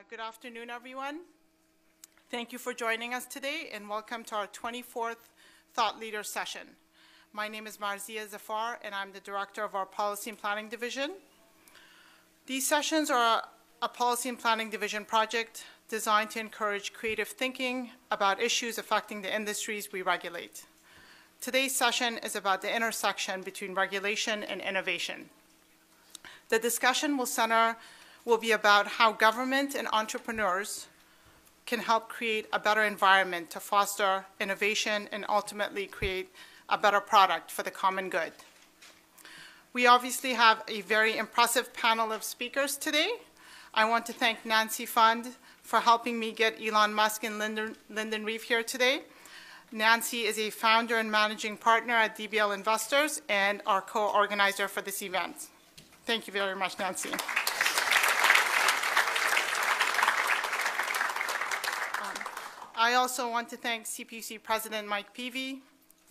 Good afternoon, everyone. Thank you for joining us today, and welcome to our 24th Thought Leader session. My name is Marzia Zafar, and I'm the Director of our Policy and Planning Division. These sessions are a Policy and Planning Division project designed to encourage creative thinking about issues affecting the industries we regulate. Today's session is about the intersection between regulation and innovation. The discussion will be about how government and entrepreneurs can help create a better environment to foster innovation and ultimately create a better product for the common good. We obviously have a very impressive panel of speakers today. I want to thank Nancy Fund for helping me get Elon Musk and Lyndon Reeve here today. Nancy is a founder and managing partner at DBL Investors and our co-organizer for this event. Thank you very much, Nancy. I also want to thank CPUC President Mike Peavy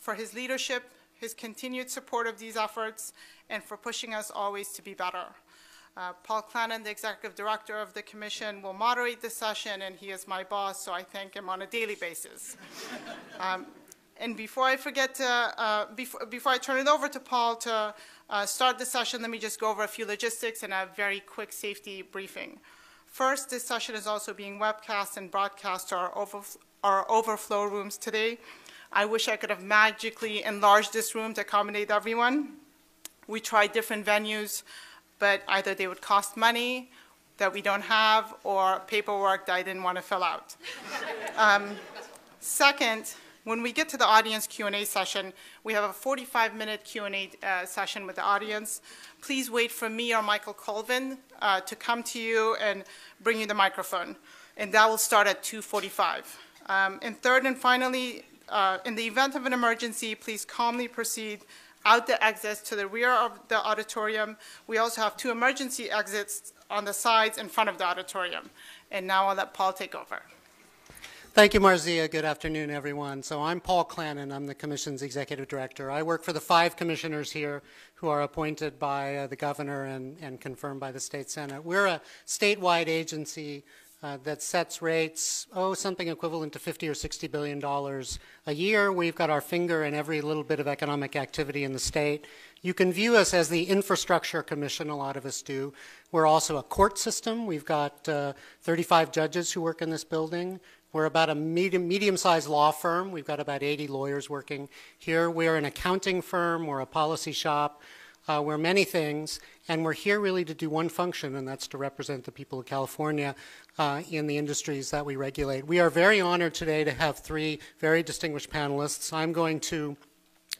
for his leadership, his continued support of these efforts, and for pushing us always to be better. Paul Clannon, the Executive Director of the Commission, will moderate this session, and he is my boss, so I thank him on a daily basis. And before I forget to, before I turn it over to Paul to start the session, let me just go over a few logistics and a very quick safety briefing. First, this session is also being webcast and broadcast to our overflow rooms today. I wish I could have magically enlarged this room to accommodate everyone. We tried different venues, but either they would cost money that we don't have or paperwork that I didn't want to fill out. Second, when we get to the audience Q&A session, we have a 45-minute Q&A session with the audience. Please wait for me or Michael Colvin to come to you and bring you the microphone. And that will start at 2:45. And third and finally, in the event of an emergency, please calmly proceed out the exits to the rear of the auditorium. We also have 2 emergency exits on the sides in front of the auditorium. And now I'll let Paul take over. Thank you, Marzia. Good afternoon, everyone. So I'm Paul Clannon. I'm the Commission's Executive Director. I work for the 5 commissioners here who are appointed by the governor and confirmed by the State Senate. We're a statewide agency that sets rates, something equivalent to $50 or $60 billion a year. We've got our finger in every little bit of economic activity in the state. You can view us as the infrastructure commission, a lot of us do. We're also a court system. We've got 35 judges who work in this building. We're about a medium-sized law firm. We've got about 80 lawyers working here. We're an accounting firm. We're a policy shop. We're many things, and we're here really to do one function, and that's to represent the people of California in the industries that we regulate. We are very honored today to have 3 very distinguished panelists. I'm going to,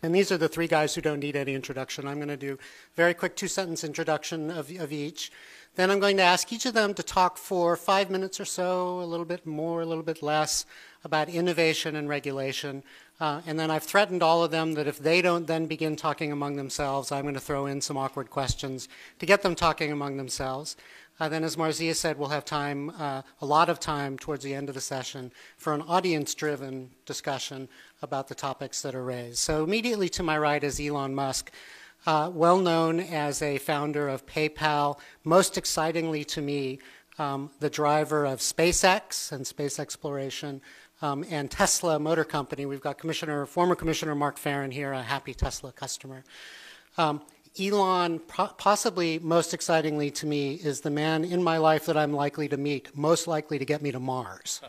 and these are the 3 guys who don't need any introduction. I'm going to do a very quick 2-sentence introduction of each. Then I'm going to ask each of them to talk for 5 minutes or so, a little bit more, a little bit less, about innovation and regulation. And then I've threatened all of them that if they don't then begin talking among themselves, I'm going to throw in some awkward questions to get them talking among themselves. Then, as Marzia said, we'll have time, a lot of time towards the end of the session for an audience-driven discussion about the topics that are raised. So immediately to my right is Elon Musk. Well known as a founder of PayPal, most excitingly to me, the driver of SpaceX and space exploration, and Tesla Motor Company. We've got former Commissioner Mark Farron here, a happy Tesla customer. Elon, possibly most excitingly to me, is the man in my life that I'm likely to meet, most likely to get me to Mars.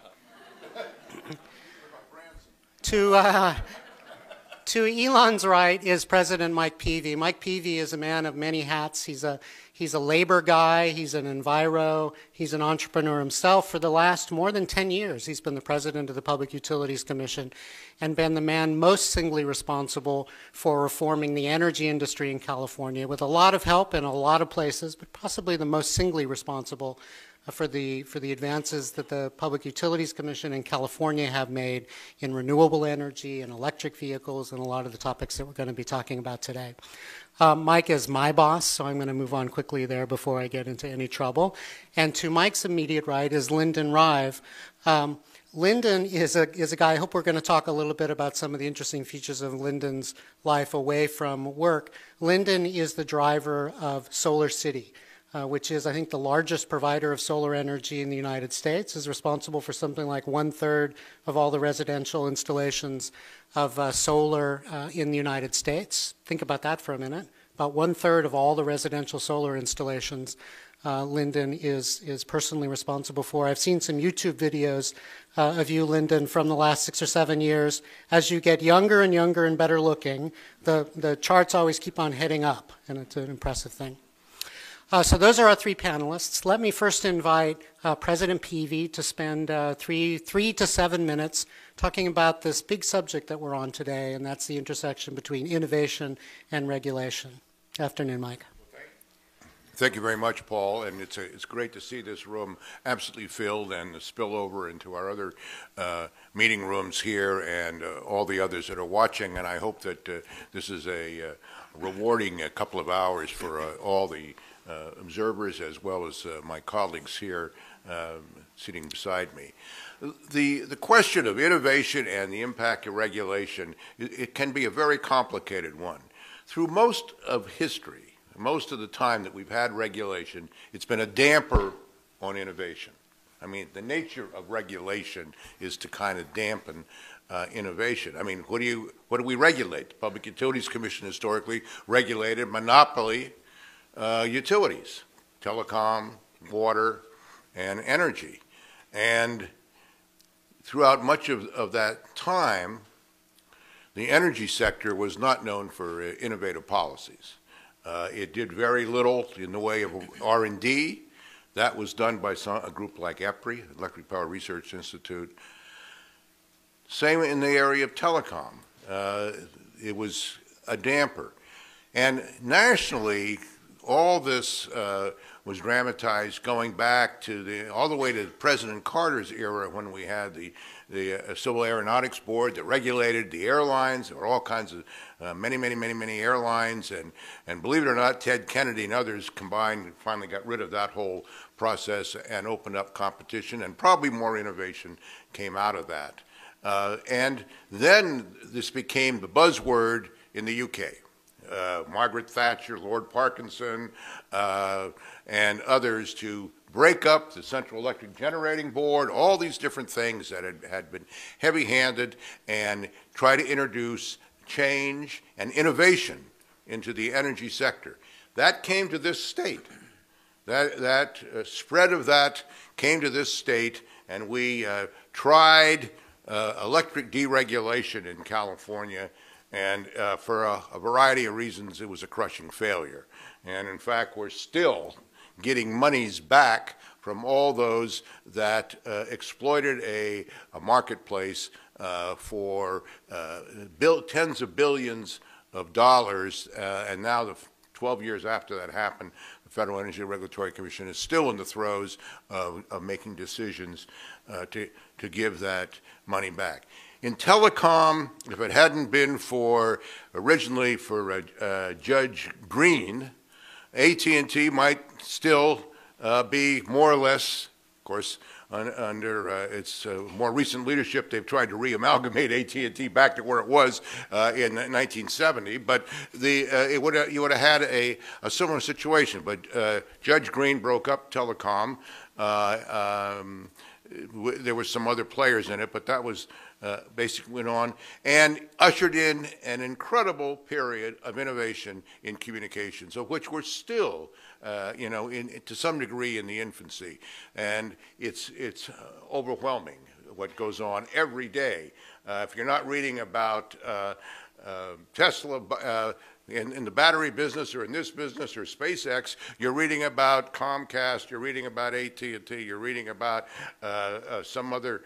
To Elon's right is President Mike Peavy. Mike Peavy is a man of many hats. He's a labor guy. He's an enviro. He's an entrepreneur himself. For the last more than 10 years, he's been the president of the Public Utilities Commission and been the man most singly responsible for reforming the energy industry in California, with a lot of help in a lot of places, but possibly the most singly responsible for the advances that the Public Utilities Commission in California have made in renewable energy and electric vehicles and a lot of the topics that we're going to be talking about today. Mike is my boss, so I'm going to move on quickly there before I get into any trouble. And to Mike's immediate right is Lyndon Reeve. Lyndon is a guy, I hope we're going to talk a little bit about some of the interesting features of Lyndon's life away from work. Lyndon is the driver of Solar City. which is, I think, the largest provider of solar energy in the United States, is responsible for something like 1/3 of all the residential installations of solar in the United States. Think about that for a minute. About 1/3 of all the residential solar installations Lyndon is personally responsible for. I've seen some YouTube videos of you, Lyndon, from the last 6 or 7 years. As you get younger and younger and better looking, the charts always keep on heading up, and it's an impressive thing. So those are our three panelists. Let me first invite President Peavy to spend 3 to 7 minutes talking about this big subject that we're on today, and that's the intersection between innovation and regulation. Afternoon, Mike. Thank you very much, Paul, and it's great to see this room absolutely filled and the spillover into our other meeting rooms here and all the others that are watching, and I hope that this is a rewarding couple of hours for all the observers as well as my colleagues here sitting beside me. The question of innovation and the impact of regulation, it can be a very complicated one. Through most of history, most of the time that we've had regulation, it's been a damper on innovation. I mean, the nature of regulation is to kind of dampen innovation. I mean, what do we regulate? The Public Utilities Commission historically regulated monopoly utilities, telecom, water, and energy. And throughout much of that time, the energy sector was not known for innovative policies. It did very little in the way of R&D. That was done by a group like EPRI, Electric Power Research Institute. Same in the area of telecom. It was a damper. And nationally, all this was dramatized going back to all the way to President Carter's era when we had the Civil Aeronautics Board that regulated the airlines. There were all kinds of many airlines, and believe it or not, Ted Kennedy and others combined finally got rid of that whole process and opened up competition, and probably more innovation came out of that. And then this became the buzzword in the UK. Margaret Thatcher, Lord Parkinson, and others to break up the Central Electric Generating Board, all these different things that had been heavy-handed, and try to introduce change and innovation into the energy sector. That came to this state. That spread of that came to this state, and we tried electric deregulation in California, and for a variety of reasons, it was a crushing failure. And in fact, we're still getting monies back from all those that exploited a marketplace for tens of billions of dollars. And now, 12 years after that happened, the Federal Energy Regulatory Commission is still in the throes of making decisions to give that money back. In telecom, if it hadn't been originally for Judge Green, AT&T might still be more or less, of course, under its more recent leadership, they've tried to re-amalgamate AT&T back to where it was in 1970. But you would have had a similar situation. But Judge Green broke up telecom. There were some other players in it, but that was basically went on and ushered in an incredible period of innovation in communications, of which we're still, to some degree in the infancy. And it's overwhelming what goes on every day. If you're not reading about Tesla in the battery business or in this business or SpaceX, you're reading about Comcast, you're reading about AT&T, you're reading about some other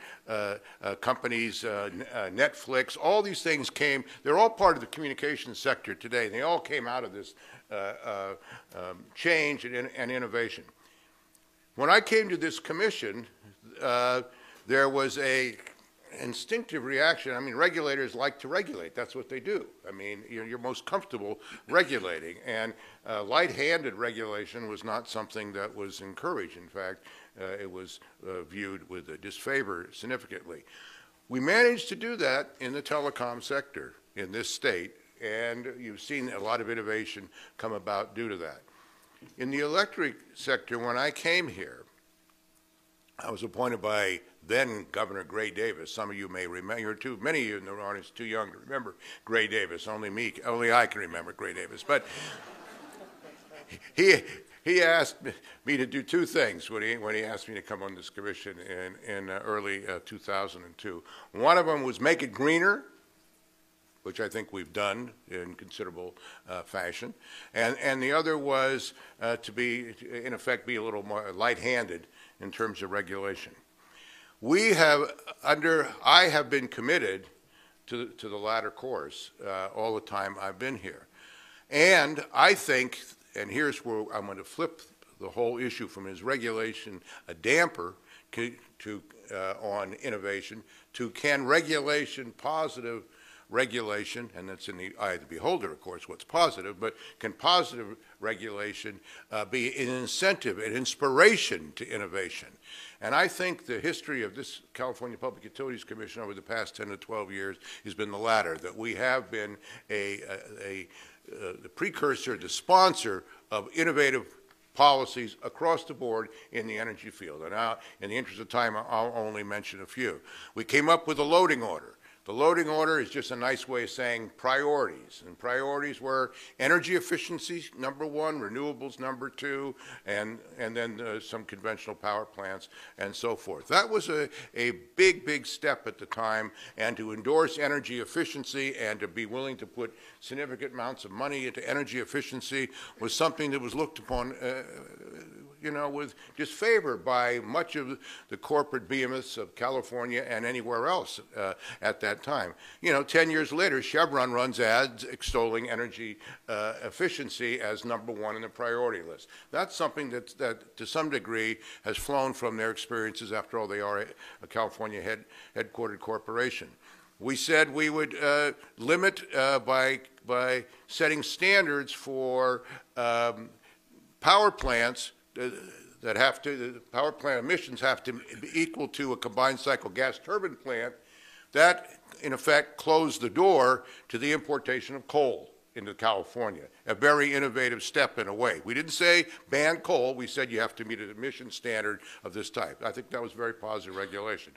companies, Netflix. All these things they're all part of the communications sector today. They all came out of this change and innovation. When I came to this commission, there was an instinctive reaction. I mean, regulators like to regulate. That's what they do. I mean, you're most comfortable regulating. And light-handed regulation was not something that was encouraged. In fact, it was viewed with disfavor significantly. We managed to do that in the telecom sector in this state, and you've seen a lot of innovation come about due to that. In the electric sector, when I came here, I was appointed by then Governor Gray Davis. Some of you may remember, many of you in the audience too young to remember Gray Davis. Only I can remember Gray Davis. But he asked me to do two things when he asked me to come on this commission in early 2002. One of them was make it greener, which I think we've done in considerable fashion, and the other was to be, in effect, be a little more light-handed in terms of regulation. I have been committed to the latter course all the time I've been here. And I think, and here's where I'm going to flip the whole issue from is regulation a damper on innovation to can regulation, positive regulation, and that's in the eye of the beholder, of course, what's positive, but can positive regulation be an incentive, an inspiration to innovation? And I think the history of this California Public Utilities Commission over the past 10 to 12 years has been the latter, that we have been the precursor, the sponsor of innovative policies across the board in the energy field. And now, in the interest of time, I'll only mention a few. We came up with a loading order. The loading order is just a nice way of saying priorities, and priorities were energy efficiency, number one, renewables, number two, and then some conventional power plants and so forth. That was a big, big step at the time, and to endorse energy efficiency and to be willing to put significant amounts of money into energy efficiency was something that was looked upon with disfavor by much of the corporate behemoths of California and anywhere else at that time. 10 years later, Chevron runs ads extolling energy efficiency as number one in the priority list. That's something that to some degree has flown from their experiences. After all, they are a California headquartered corporation. We said we would limit by setting standards for power plants the power plant emissions have to be equal to a combined cycle gas turbine plant. That, in effect, closed the door to the importation of coal into California, a very innovative step in a way. We didn't say ban coal. We said you have to meet an emission standard of this type. I think that was very positive regulation.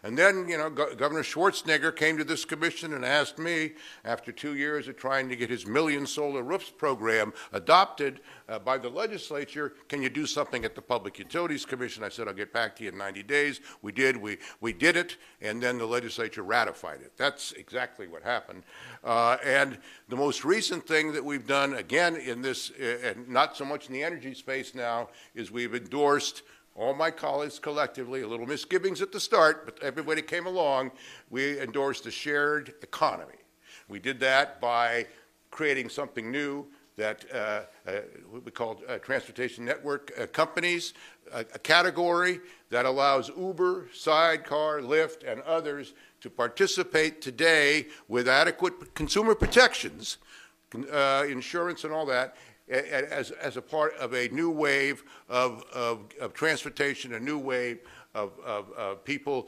And then, Governor Schwarzenegger came to this commission and asked me, after 2 years of trying to get his Million Solar Roofs program adopted by the legislature, can you do something at the Public Utilities Commission? I said, I'll get back to you in 90 days. We did. We did it, and then the legislature ratified it. That's exactly what happened. And the most recent thing that we've done, again, in this, and not so much in the energy space now, is we've endorsed, all my colleagues collectively, a little misgivings at the start, but everybody came along, we endorsed the shared economy. We did that by creating something new that what we call transportation network companies, a category that allows Uber, Sidecar, Lyft, and others to participate today with adequate consumer protections, insurance and all that, as a part of a new wave of transportation, a new wave of people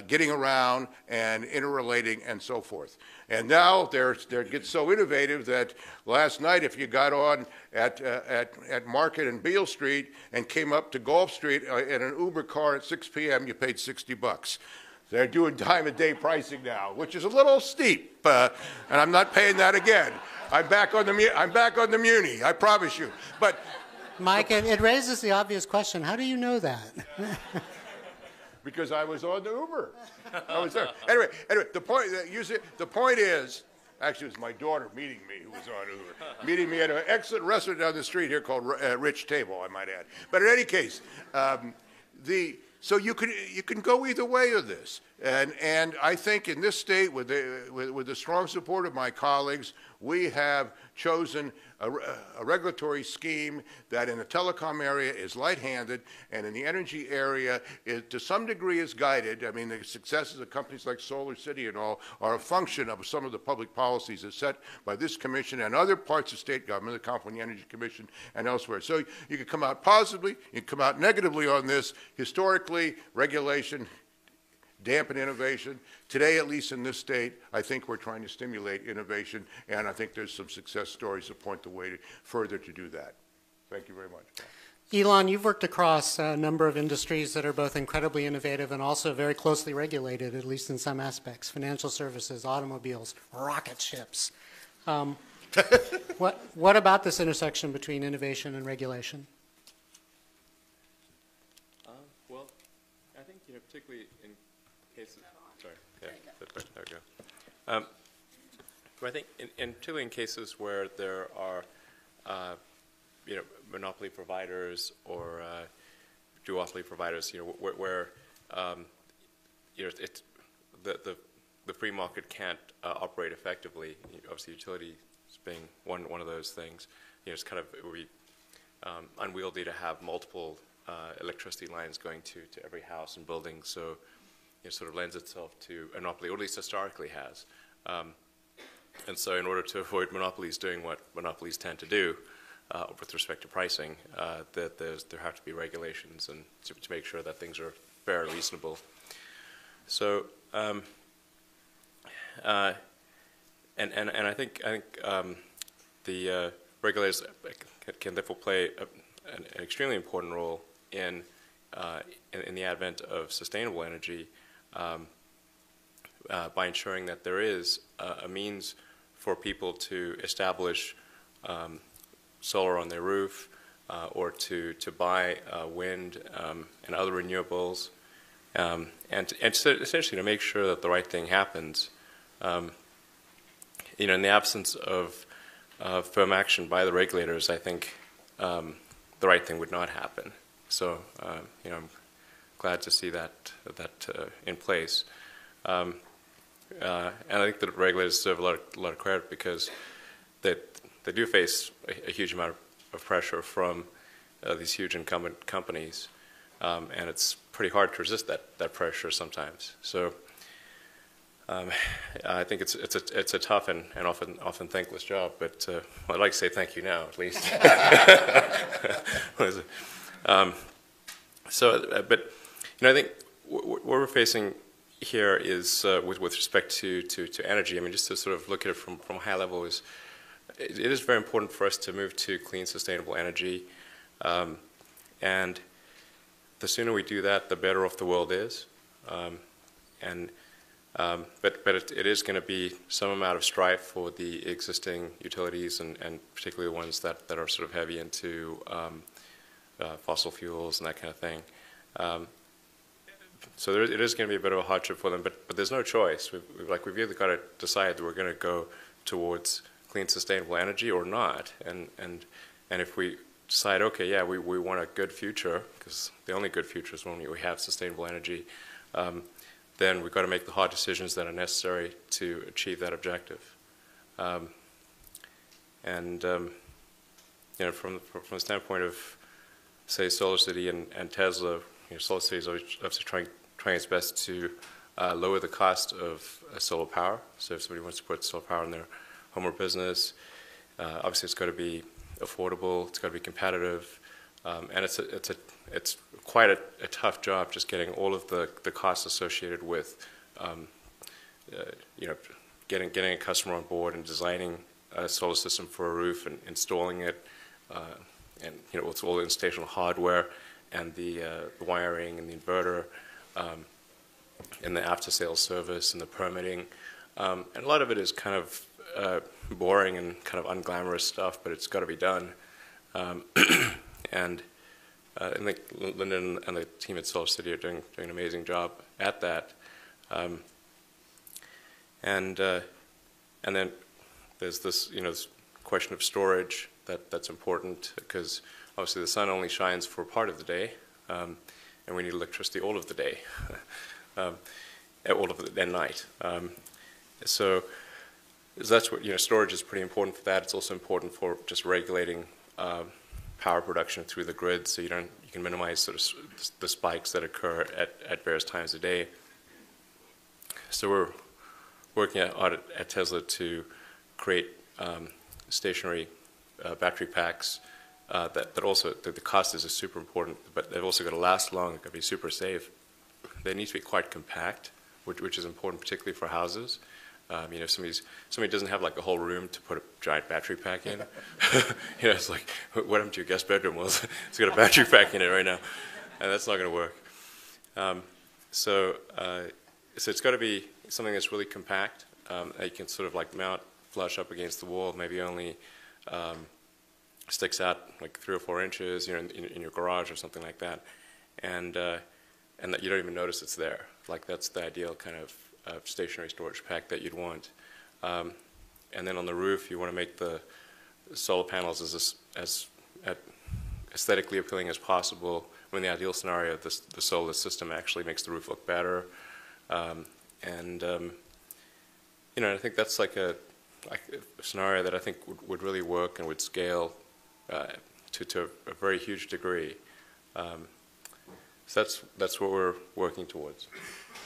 getting around and interrelating and so forth. And now it gets so innovative that last night, if you got on at Market and Beale Street and came up to Gulf Street in an Uber car at 6 p.m., you paid $60. They're doing time-of-day pricing now, which is a little steep, and I'm not paying that again. I'm back on the Muni, I promise you. But Mike, it raises the obvious question: how do you know that? Because I was on the Uber. I was there. Anyway, the point is, actually, it was my daughter meeting me who was on Uber, meeting me at an excellent restaurant down the street here called Rich Table, I might add. But in any case, so you can go either way of this, and I think in this state, with the strong support of my colleagues, we have chosen a regulatory scheme that in the telecom area is light-handed, and in the energy area, to some degree, is guided. I mean, the successes of companies like Solar City and all are a function of some of the public policies that's set by this commission and other parts of state government, the California Energy Commission and elsewhere. So you can come out positively, you can come out negatively on this. Historically, regulation dampen innovation. Today, at least in this state, I think we're trying to stimulate innovation, and I think there's some success stories that point the way further to do that. Thank you very much, Paul. Elon, you've worked across a number of industries that are both incredibly innovative and also very closely regulated, at least in some aspects: financial services, automobiles, rocket ships. What about this intersection between innovation and regulation? Well, I think, particularly in cases. Sorry, yeah, there we go. I think, particularly in cases where there are, monopoly providers or duopoly providers, where it's the free market can't operate effectively. Obviously, utilities being one of those things. It's kind of, it would be unwieldy to have multiple electricity lines going to every house and building, so it sort of lends itself to a monopoly, or at least historically has. And so in order to avoid monopolies doing what monopolies tend to do with respect to pricing, there have to be regulations and to make sure that things are fair and reasonable. So, and I think the regulators can therefore play an extremely important role in the advent of sustainable energy by ensuring that there is a means for people to establish solar on their roof or to buy wind and other renewables, and essentially to make sure that the right thing happens. In the absence of firm action by the regulators, I think the right thing would not happen. So, I'm glad to see that in place. And I think that regulators deserve a lot of credit because they do face a huge amount of pressure from these huge incumbent companies, and it's pretty hard to resist that pressure sometimes. So I think it's a tough and often thankless job, but I'd like to say thank you now at least. But I think what we're facing here is with respect to energy. I mean, just to sort of look at it from a high level, it is very important for us to move to clean, sustainable energy, and the sooner we do that, the better off the world is. But it is going to be some amount of strife for the existing utilities and particularly the ones that are sort of heavy into fossil fuels and that kind of thing. So it is going to be a bit of a hardship for them, but there's no choice. We've either got to decide that we're going to go towards clean, sustainable energy or not. And if we decide, okay, yeah, we want a good future, because the only good future is when we have sustainable energy, then we've got to make the hard decisions that are necessary to achieve that objective. From the standpoint of, say, SolarCity and Tesla, SolarCity is obviously trying its best to lower the cost of solar power. So if somebody wants to put solar power in their home or business, obviously it's got to be affordable, it's got to be competitive, and it's quite a tough job just getting all of the costs associated with getting a customer on board and designing a solar system for a roof and installing it, and it's all the installation hardware and the wiring and the inverter, and the after-sales service and the permitting, and a lot of it is kind of boring and kind of unglamorous stuff, but it's got to be done. And I think Lyndon and the team at SolarCity are doing an amazing job at that. And then there's this this question of storage that's important, because obviously the sun only shines for part of the day, and we need electricity all of the day, all of the night. So that's what storage is pretty important for that. It's also important for just regulating power production through the grid, so you can minimize sort of the spikes that occur at various times of day. So we're working at Tesla to create stationary battery packs that also, the cost is super important, but they've also got to last long, they've got to be super safe. They need to be quite compact, which is important particularly for houses. You know, somebody doesn't have like a whole room to put a giant battery pack in. You know, it's like, what happened to your guest bedroom? Well, it's got a battery pack in it right now, and that's not going to work. So it's got to be something that's really compact. That you can sort of like mount flush up against the wall, maybe only sticks out like 3 or 4 inches, you know, in your garage or something like that, and that you don't even notice it's there. Like that's the ideal kind of stationary storage pack that you'd want. And then on the roof, you want to make the solar panels as aesthetically appealing as possible. In the ideal scenario, the solar system actually makes the roof look better. You know, I think that's like a scenario that I think would really work and would scale to a very huge degree. So that's what we're working towards.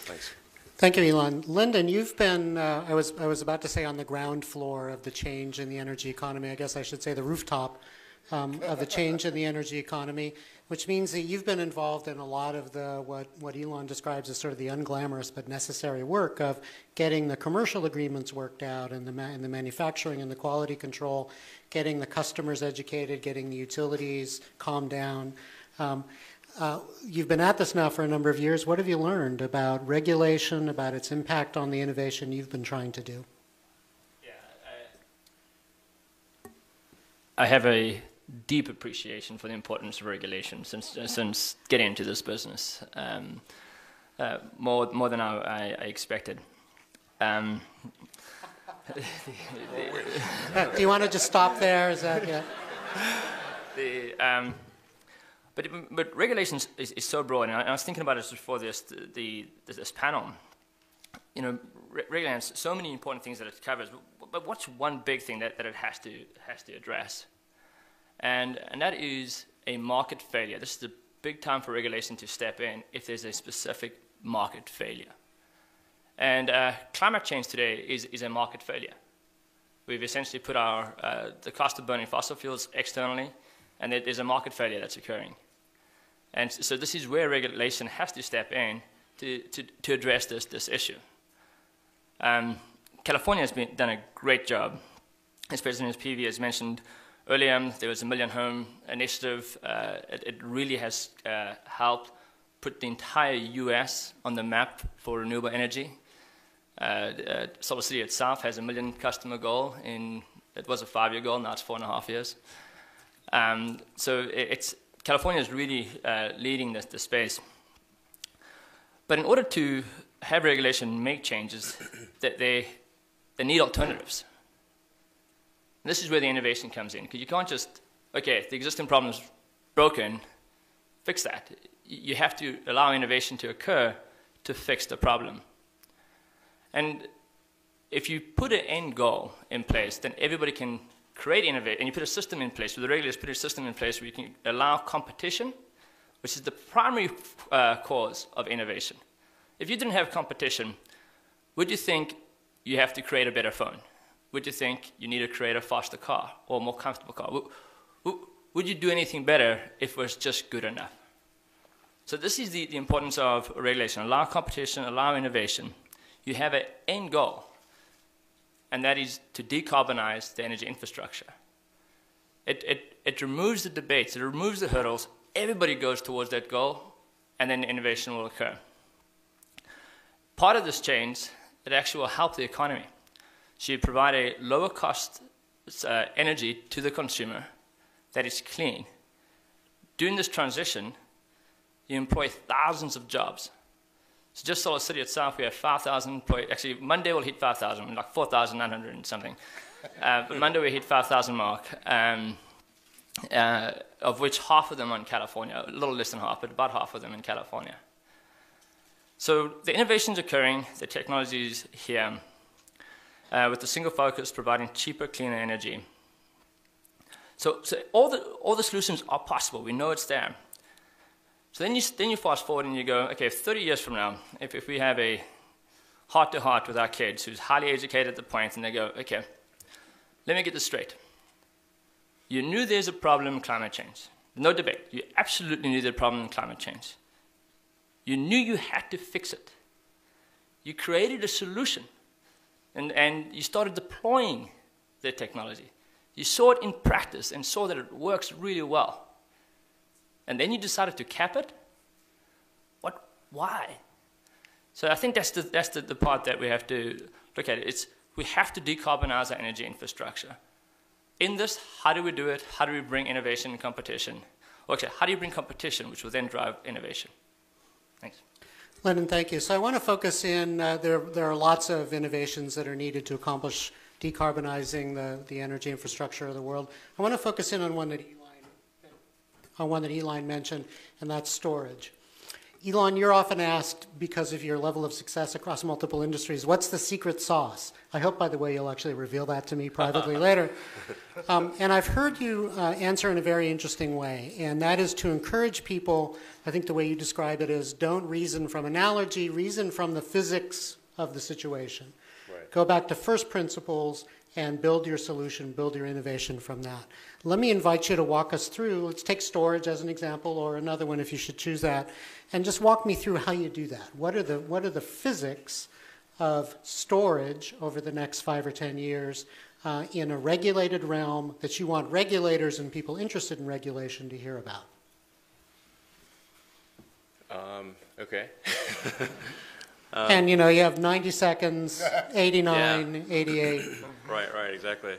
Thanks. Thank you, Elon. Lyndon, you've been, I was about to say on the ground floor of the change in the energy economy. I guess I should say the rooftop of the change in the energy economy, which means that you've been involved in a lot of the, what Elon describes as sort of the unglamorous but necessary work of getting the commercial agreements worked out and the manufacturing and the quality control, getting the customers educated, getting the utilities calmed down. You've been at this now for a number of years. What have you learned about regulation, about its impact on the innovation you've been trying to do? Yeah, I have a deep appreciation for the importance of regulation since getting into this business, more than I expected. Do you want to just stop there? Is that, yeah? But regulation is so broad, and I was thinking about it before this panel. You know, regulation has so many important things that it covers, but what's one big thing that it has to address? And that is a market failure. This is the big time for regulation to step in if there's a specific market failure. And climate change today is a market failure. We've essentially put the cost of burning fossil fuels externally, and there's a market failure that's occurring. And so this is where regulation has to step in to address this issue. California has done a great job. As President Peavy has mentioned earlier, there was a Million Home Initiative. It really has helped put the entire US on the map for renewable energy. Solar City itself has a 1 million customer goal. It was a 5-year goal, now it's 4.5 years. So California is really leading the space. But in order to have regulation make changes, they need alternatives. And this is where the innovation comes in, because you can't just, okay, if the existing problem is broken, fix that. You have to allow innovation to occur to fix the problem. And if you put an end goal in place, then everybody can create innovation, and you put a system in place, where the regulators put a system in place where you can allow competition, which is the primary cause of innovation. If you didn't have competition, would you think you have to create a better phone? Would you think you need to create a faster car or a more comfortable car? Would you do anything better if it was just good enough? So this is the importance of regulation. Allow competition, allow innovation. You have an end goal, and that is to decarbonize the energy infrastructure. It removes the debates, it removes the hurdles, everybody goes towards that goal, and then innovation will occur. Part of this change, it actually will help the economy. So you provide a lower cost energy to the consumer that is clean. During this transition, you employ thousands of jobs. So just Solar City itself, we have 5,000 employees. Actually, Monday we'll hit 5,000, like 4,900 and something. But Monday we hit 5,000 mark, of which half of them are in California, a little less than half, but about half of them in California. So the innovation's occurring, the technology is here, with the single focus providing cheaper, cleaner energy. So all the solutions are possible. We know it's there. So then you fast forward and you go, okay, 30 years from now, if we have a heart-to-heart with our kids who's highly educated at the point, and they go, okay, let me get this straight. You knew there's a problem in climate change. No debate. You absolutely knew there's a problem in climate change. You knew you had to fix it. You created a solution And you started deploying the technology. You saw it in practice and saw that it works really well. And then you decided to cap it? What? Why? So I think that's the part that we have to look at. We have to decarbonize our energy infrastructure. In this, how do we do it? How do we bring innovation and competition? Okay, how do you bring competition, which will then drive innovation? Thanks. Lyndon, thank you. So I want to focus in, there are lots of innovations that are needed to accomplish decarbonizing the energy infrastructure of the world. I want to focus in on one that Elon mentioned, and that's storage. Elon, you're often asked, because of your level of success across multiple industries, what's the secret sauce? I hope, by the way, you'll actually reveal that to me privately later. And I've heard you answer in a very interesting way, and that is to encourage people. I think the way you describe it is don't reason from analogy, reason from the physics of the situation. Right. Go back to first principles and build your solution, build your innovation from that. Let me invite you to walk us through, let's take storage as an example, or another one if you should choose that, and just walk me through how you do that. What are the physics of storage over the next 5 or 10 years in a regulated realm that you want regulators and people interested in regulation to hear about? Okay. And you have 90 seconds, 89, yeah. 88. Right, exactly.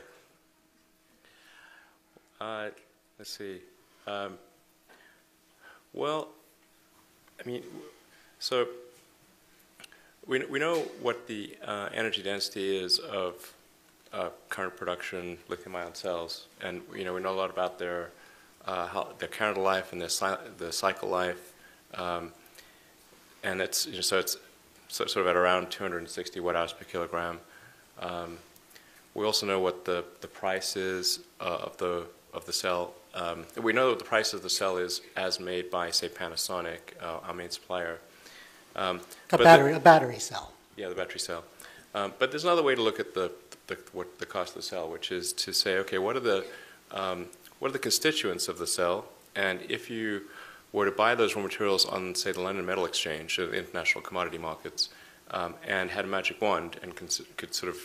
Let's see. Well, I mean, so we know what the energy density is of current production lithium-ion cells, and we know a lot about their current life and their cycle life, and it's so it's sort of at around 260 watt-hours per kilogram. We also know what the price is of the cell. We know what the price of the cell is as made by, say, Panasonic, our main supplier. A battery cell. Yeah, the battery cell. But there's another way to look at the cost of the cell, which is to say, okay, what are the constituents of the cell, and if you were to buy those raw materials on, say, the London Metal Exchange, the international commodity markets, and had a magic wand and could sort of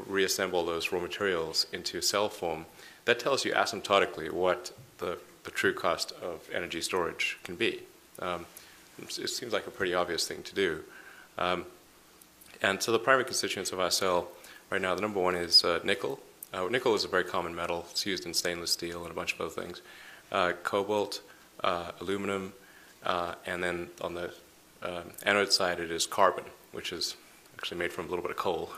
reassemble those raw materials into cell form, that tells you asymptotically what the true cost of energy storage can be. It seems like a pretty obvious thing to do. And so the primary constituents of our cell right now, the number one is nickel. Nickel is a very common metal. It's used in stainless steel and a bunch of other things. Cobalt, aluminum, and then on the anode side it is carbon, which is actually made from a little bit of coal.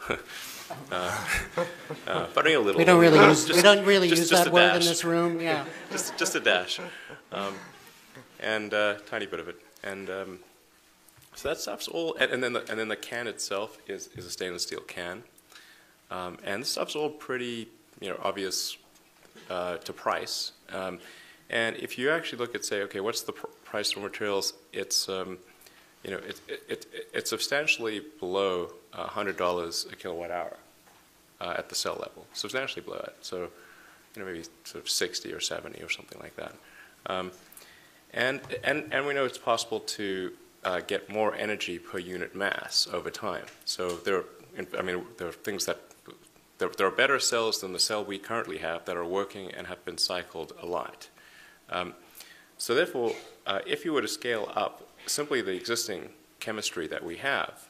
But only a little. We don't really use that word in this room. Yeah. just a dash, and a tiny bit of it. And so that stuff's all. And then the can itself is a stainless steel can. And this stuff's all pretty obvious to price. And if you actually look at, say, okay, what's the price of materials? It's it's substantially below $100 a kilowatt hour at the cell level, substantially below it. So, maybe sort of 60 or 70 or something like that. And we know it's possible to get more energy per unit mass over time. So there are things that there are better cells than the cell we currently have that are working and have been cycled a lot. So therefore, if you were to scale up simply the existing chemistry that we have,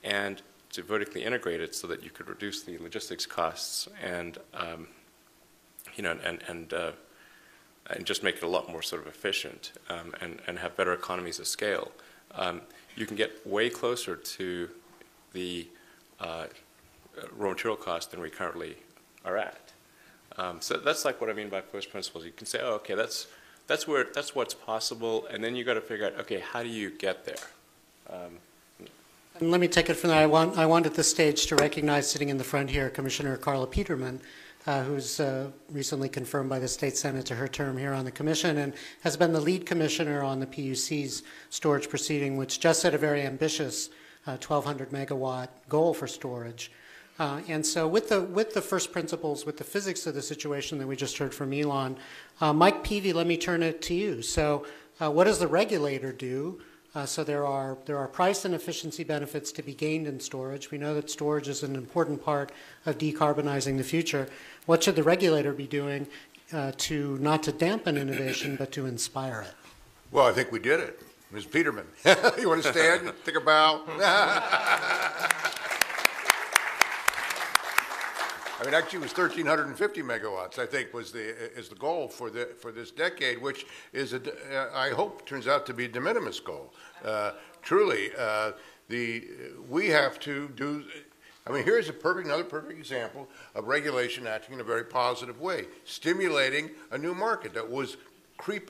and to vertically integrate it so that you could reduce the logistics costs and and just make it a lot more sort of efficient and have better economies of scale, you can get way closer to the raw material cost than we currently are at. So that's like what I mean by first principles. You can say, oh, okay, that's what's possible, and then you got to figure out, okay, how do you get there? And let me take it from there. I want at this stage to recognize, sitting in the front here, Commissioner Carla Peterman, who's recently confirmed by the State Senate to her term here on the Commission and has been the lead commissioner on the PUC's storage proceeding, which just set a very ambitious 1,200 megawatt goal for storage. And so with the first principles, with the physics of the situation that we just heard from Elon, Mike Peavy, let me turn it to you. So what does the regulator do So there are price and efficiency benefits to be gained in storage. We know that storage is an important part of decarbonizing the future. What should the regulator be doing to not to dampen innovation, but to inspire it? Well, I think we did it. Ms. Peterman, you want to stand? Take a bow. I mean, actually, it was 1,350 megawatts. I think is the goal for this decade, which is I hope turns out to be a de minimis goal. Truly, we have to do. I mean, here's another perfect example of regulation acting in a very positive way, stimulating a new market that was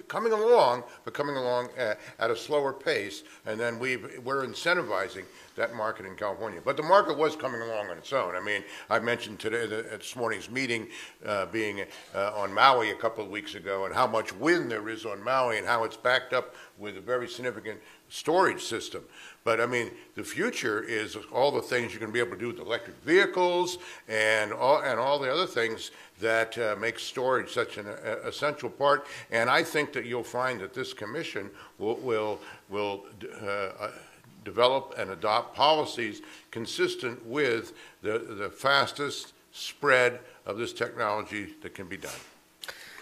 coming along, but coming along at a slower pace, and then we're incentivizing that market in California. But the market was coming along on its own. I mean, I mentioned today at this morning's meeting being on Maui a couple of weeks ago, and how much wind there is on Maui, and how it's backed up with a very significant storage system. But I mean, the future is all the things you're going to be able to do with electric vehicles and all the other things that make storage such an essential part. And I think that you'll find that this commission will develop and adopt policies consistent with the fastest spread of this technology that can be done.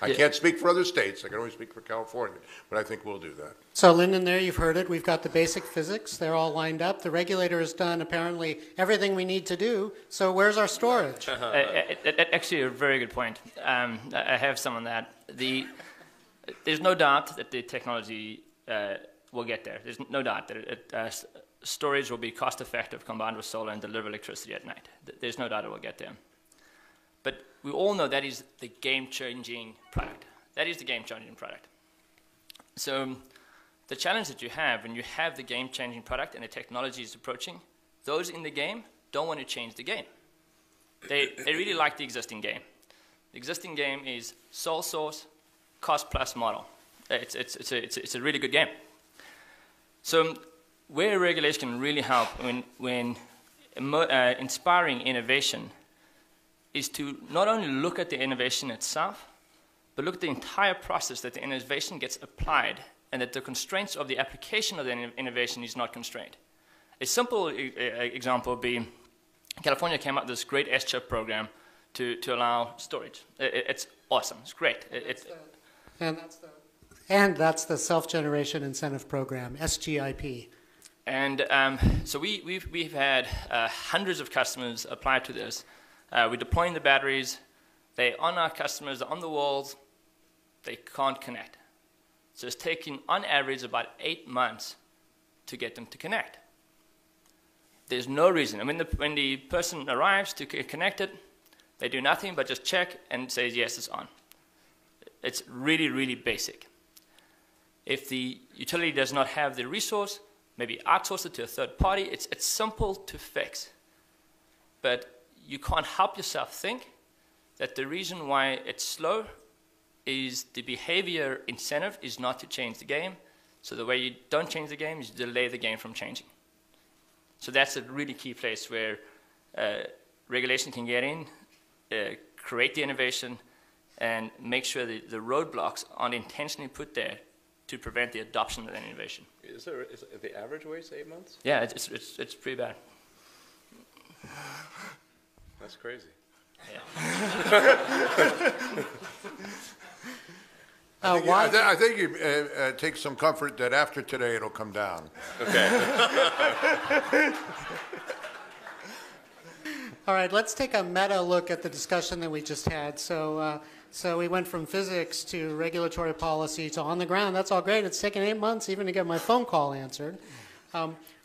I can't speak for other states. I can only speak for California, but I think we'll do that. So, Lyndon, there you've heard it. We've got the basic physics. They're all lined up. The regulator has done apparently everything we need to do. So where's our storage? Actually, a very good point. I have some on that. There's no doubt that the technology will get there. There's no doubt that storage will be cost-effective combined with solar and deliver electricity at night. There's no doubt it will get there. But we all know that is the game-changing product. That is the game-changing product. So the challenge that you have when you have the game-changing product and the technology is approaching, those in the game don't want to change the game. They really like the existing game. The existing game is sole source, cost-plus model. It's a really good game. So where regulation can really help when inspiring innovation is to not only look at the innovation itself, but look at the entire process that the innovation gets applied and that the constraints of the application of the innovation is not constrained. A simple example would be California came up with this great S-chip program to allow storage. It's awesome. It's great. And that's the self-generation incentive program, SGIP. And so we've had hundreds of customers apply to this. We're deploying the batteries. They're on our customers, they're on the walls. They can't connect. So it's taking, on average, about 8 months to get them to connect. There's no reason. I mean, when the person arrives to connect it, they do nothing but just check and say, yes, it's on. It's really, really basic. If the utility does not have the resource, maybe outsource it to a third party. It's simple to fix. But you can't help yourself think that the reason why it's slow is the behavior incentive is not to change the game. So the way you don't change the game is you delay the game from changing. So that's a really key place where regulation can get in, create the innovation, and make sure that the roadblocks aren't intentionally put there to prevent the adoption of that innovation. Is the average wait 8 months? Yeah, it's pretty bad. That's crazy. Yeah. I think you take some comfort that after today it'll come down. Okay. All right, let's take a meta look at the discussion that we just had. So we went from physics to regulatory policy to on the ground. That's all great. It's taken 8 months even to get my phone call answered.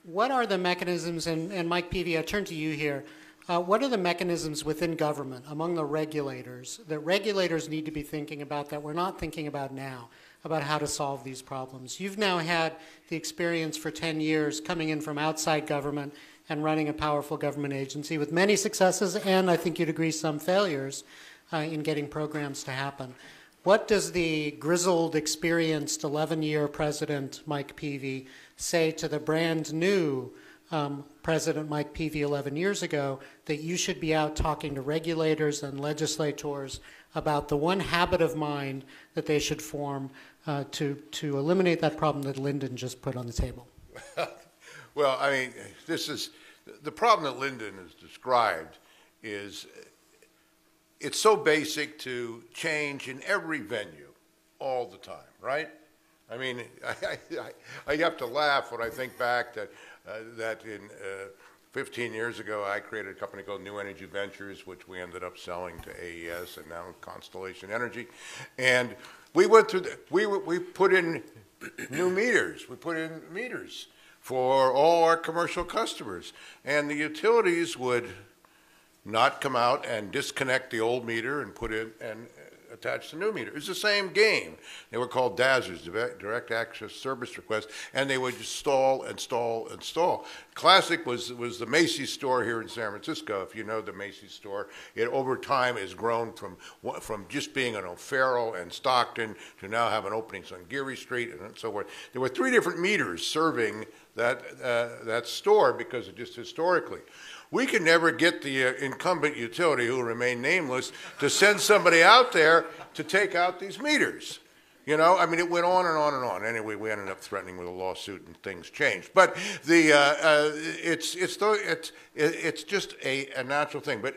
What are the mechanisms, and Mike Peavy, I turn to you here. What are the mechanisms within government, among the regulators, that regulators need to be thinking about that we're not thinking about now, about how to solve these problems? You've now had the experience for 10 years coming in from outside government and running a powerful government agency with many successes and, I think you'd agree, some failures in getting programs to happen. What does the grizzled, experienced 11-year President Mike Peavy say to the brand new President Mike Peavy 11 years ago that you should be out talking to regulators and legislators about the one habit of mind that they should form to eliminate that problem that Lyndon just put on the table? Well, I mean, this is, the problem that Lyndon has described is it's so basic to change in every venue all the time, right? I mean, I have to laugh when I think back that in 15 years ago, I created a company called New Energy Ventures, which we ended up selling to AES and now Constellation Energy. And we went through, we put in new meters. We put in meters for all our commercial customers. And the utilities would not come out and disconnect the old meter and put in and attach the new meter. It was the same game. They were called DASRs, Direct Access Service Requests, and they would just stall and stall and stall. Classic was the Macy's store here in San Francisco. If you know the Macy's store, it over time has grown from just being on O'Farrell and Stockton to now having openings on Geary Street and so forth. There were 3 different meters serving that store because of just historically. We could never get the incumbent utility, who will remain nameless, to send somebody out there to take out these meters. You know, I mean, it went on and on and on. Anyway, we ended up threatening with a lawsuit, and things changed. But it's just a natural thing. But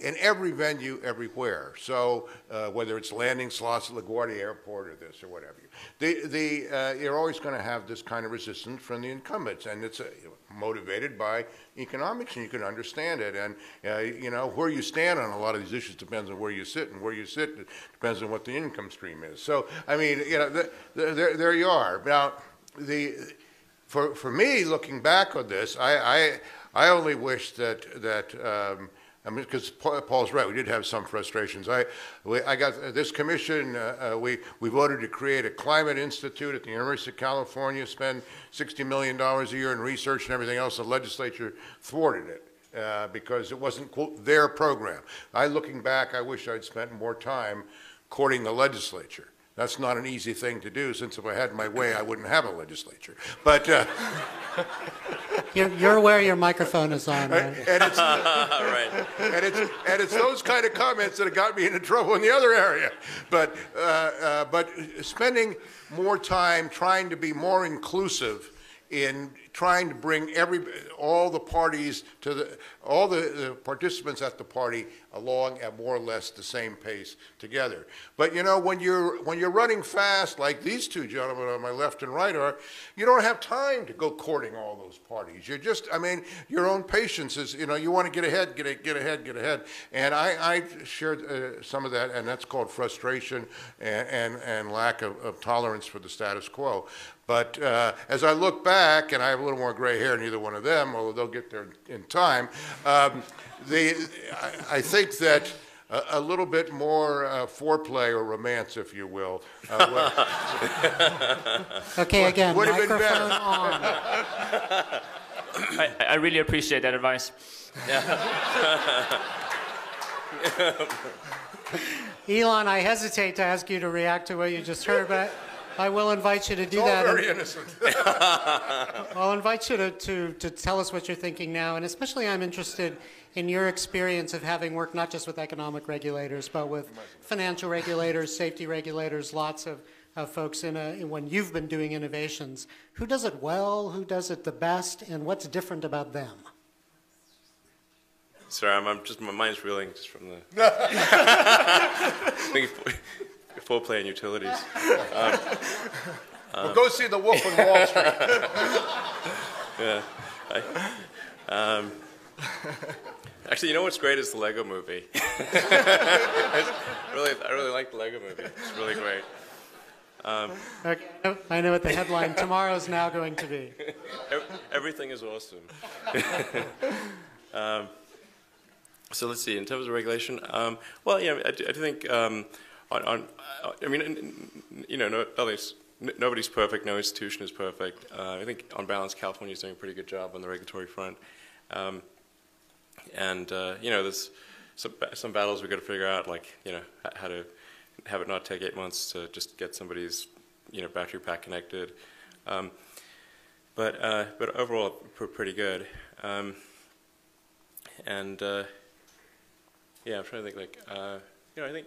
in every venue, everywhere. So whether it's landing slots at LaGuardia Airport or this or whatever, you're always going to have this kind of resistance from the incumbents, and it's motivated by economics, and you can understand it. And you know, where you stand on a lot of these issues depends on where you sit, and where you sit depends on what the income stream is. So I mean, you know, there you are. Now, for me, looking back on this, I only wish that. I mean, because Paul's right, we did have some frustrations. I got this commission, we voted to create a climate institute at the University of California, spend $60 million a year in research and everything else. The legislature thwarted it because it wasn't, quote, their program. Looking back, I wish I'd spent more time courting the legislature. That's not an easy thing to do, since if I had my way, I wouldn't have a legislature. But you're aware your microphone is on, right? And it's, right. And it's those kind of comments that have got me into trouble in the other area. But spending more time trying to be more inclusive in trying to bring all the parties to all the participants at the party along at more or less the same pace together. But you know, when you're running fast like these 2 gentlemen on my left and right are, you don't have time to go courting all those parties. You're just, I mean, your own patience is, you know, you want to get ahead. And I shared some of that, and that's called frustration and lack of tolerance for the status quo. But as I look back, and I have a little more gray hair than either one of them, although they'll get there in time, I think that a little bit more foreplay or romance, if you will. Okay, again, would have been microphone better. on. I really appreciate that advice. Elon, I hesitate to ask you to react to what you just heard, but I will invite you to do that. Very innocent. I'll invite you to tell us what you're thinking now, and especially I'm interested in your experience of having worked not just with economic regulators, but with financial regulators, safety regulators, lots of folks when you've been doing innovations. Who does it well? Who does it the best? And what's different about them? Sorry, my mind's reeling just from the foreplay and utilities. Well, go see The Wolf of Wall Street. Yeah. Actually, you know what's great is the Lego Movie. I really like the Lego Movie. It's really great. Okay, I know what the headline tomorrow's now going to be. Everything is awesome. So let's see. In terms of regulation, well, yeah, I think I mean, you know, nobody's perfect. No institution is perfect. I think on balance, California's doing a pretty good job on the regulatory front. And you know, there's some battles we've got to figure out, like, you know, how to have it not take 8 months to just get somebody's, you know, battery pack connected. But overall, pretty good. And yeah, I'm trying to think, like, you know,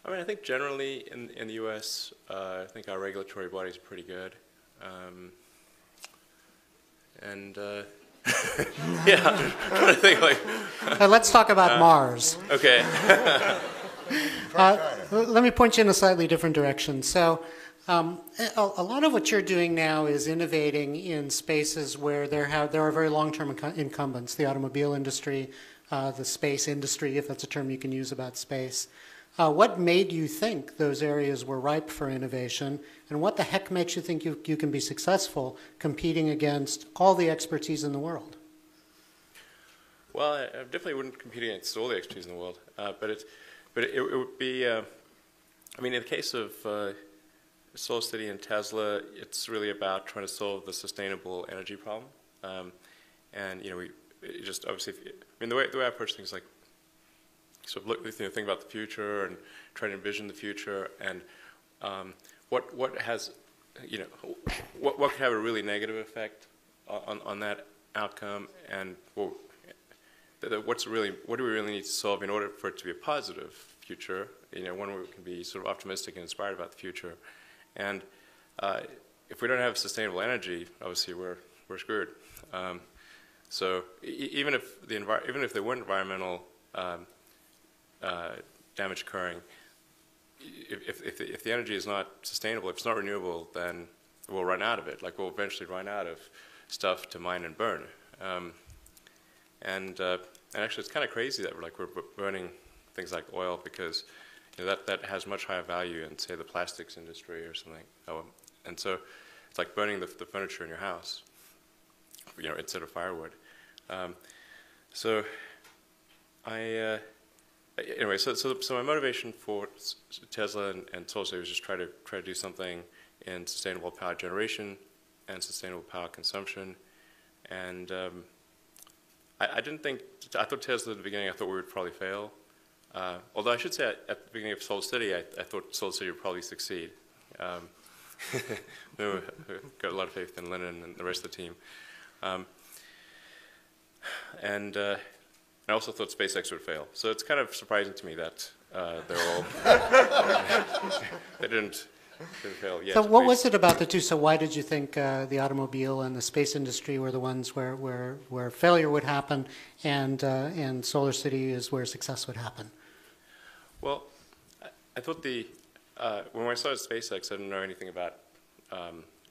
I think generally in the U.S., I think our regulatory bodies are pretty good. Yeah, I'm trying to think like. Let's talk about Mars. Okay. Let me point you in a slightly different direction. So a lot of what you're doing now is innovating in spaces where there are very long-term incumbents, the automobile industry, the space industry, if that's a term you can use about space. What made you think those areas were ripe for innovation, and what the heck makes you think you can be successful competing against all the expertise in the world? Well, I definitely wouldn't compete against all the expertise in the world, but it would be, I mean, in the case of SolarCity and Tesla, it's really about trying to solve the sustainable energy problem. And, you know, we just obviously, I mean, the way I approach things, like, sort of think about the future and try to envision the future, and what has, you know, what could have a really negative effect on that outcome, and well, what do we really need to solve in order for it to be a positive future, you know, one where we can be sort of optimistic and inspired about the future. And if we don't have sustainable energy, obviously we're screwed. So even if there weren't environmental damage occurring, if the energy is not sustainable, if it's not renewable, then we'll run out of it. Like, we'll eventually run out of stuff to mine and burn. And actually, it's kind of crazy that we're burning things like oil, because, you know, that has much higher value in, say, the plastics industry or something. And so it's like burning the furniture in your house, you know, instead of firewood. So anyway, so my motivation for Tesla and SolarCity was just try to do something in sustainable power generation and sustainable power consumption. And I thought Tesla at the beginning, I thought we would probably fail. Although I should say at the beginning of SolarCity, I thought SolarCity would probably succeed. No, got a lot of faith in Lennon and the rest of the team. And I also thought SpaceX would fail. So it's kind of surprising to me that they're all, they didn't fail yet. So what was it about the two? So why did you think the automobile and the space industry were the ones where failure would happen, and SolarCity is where success would happen? Well, I thought when I started SpaceX, I didn't know anything about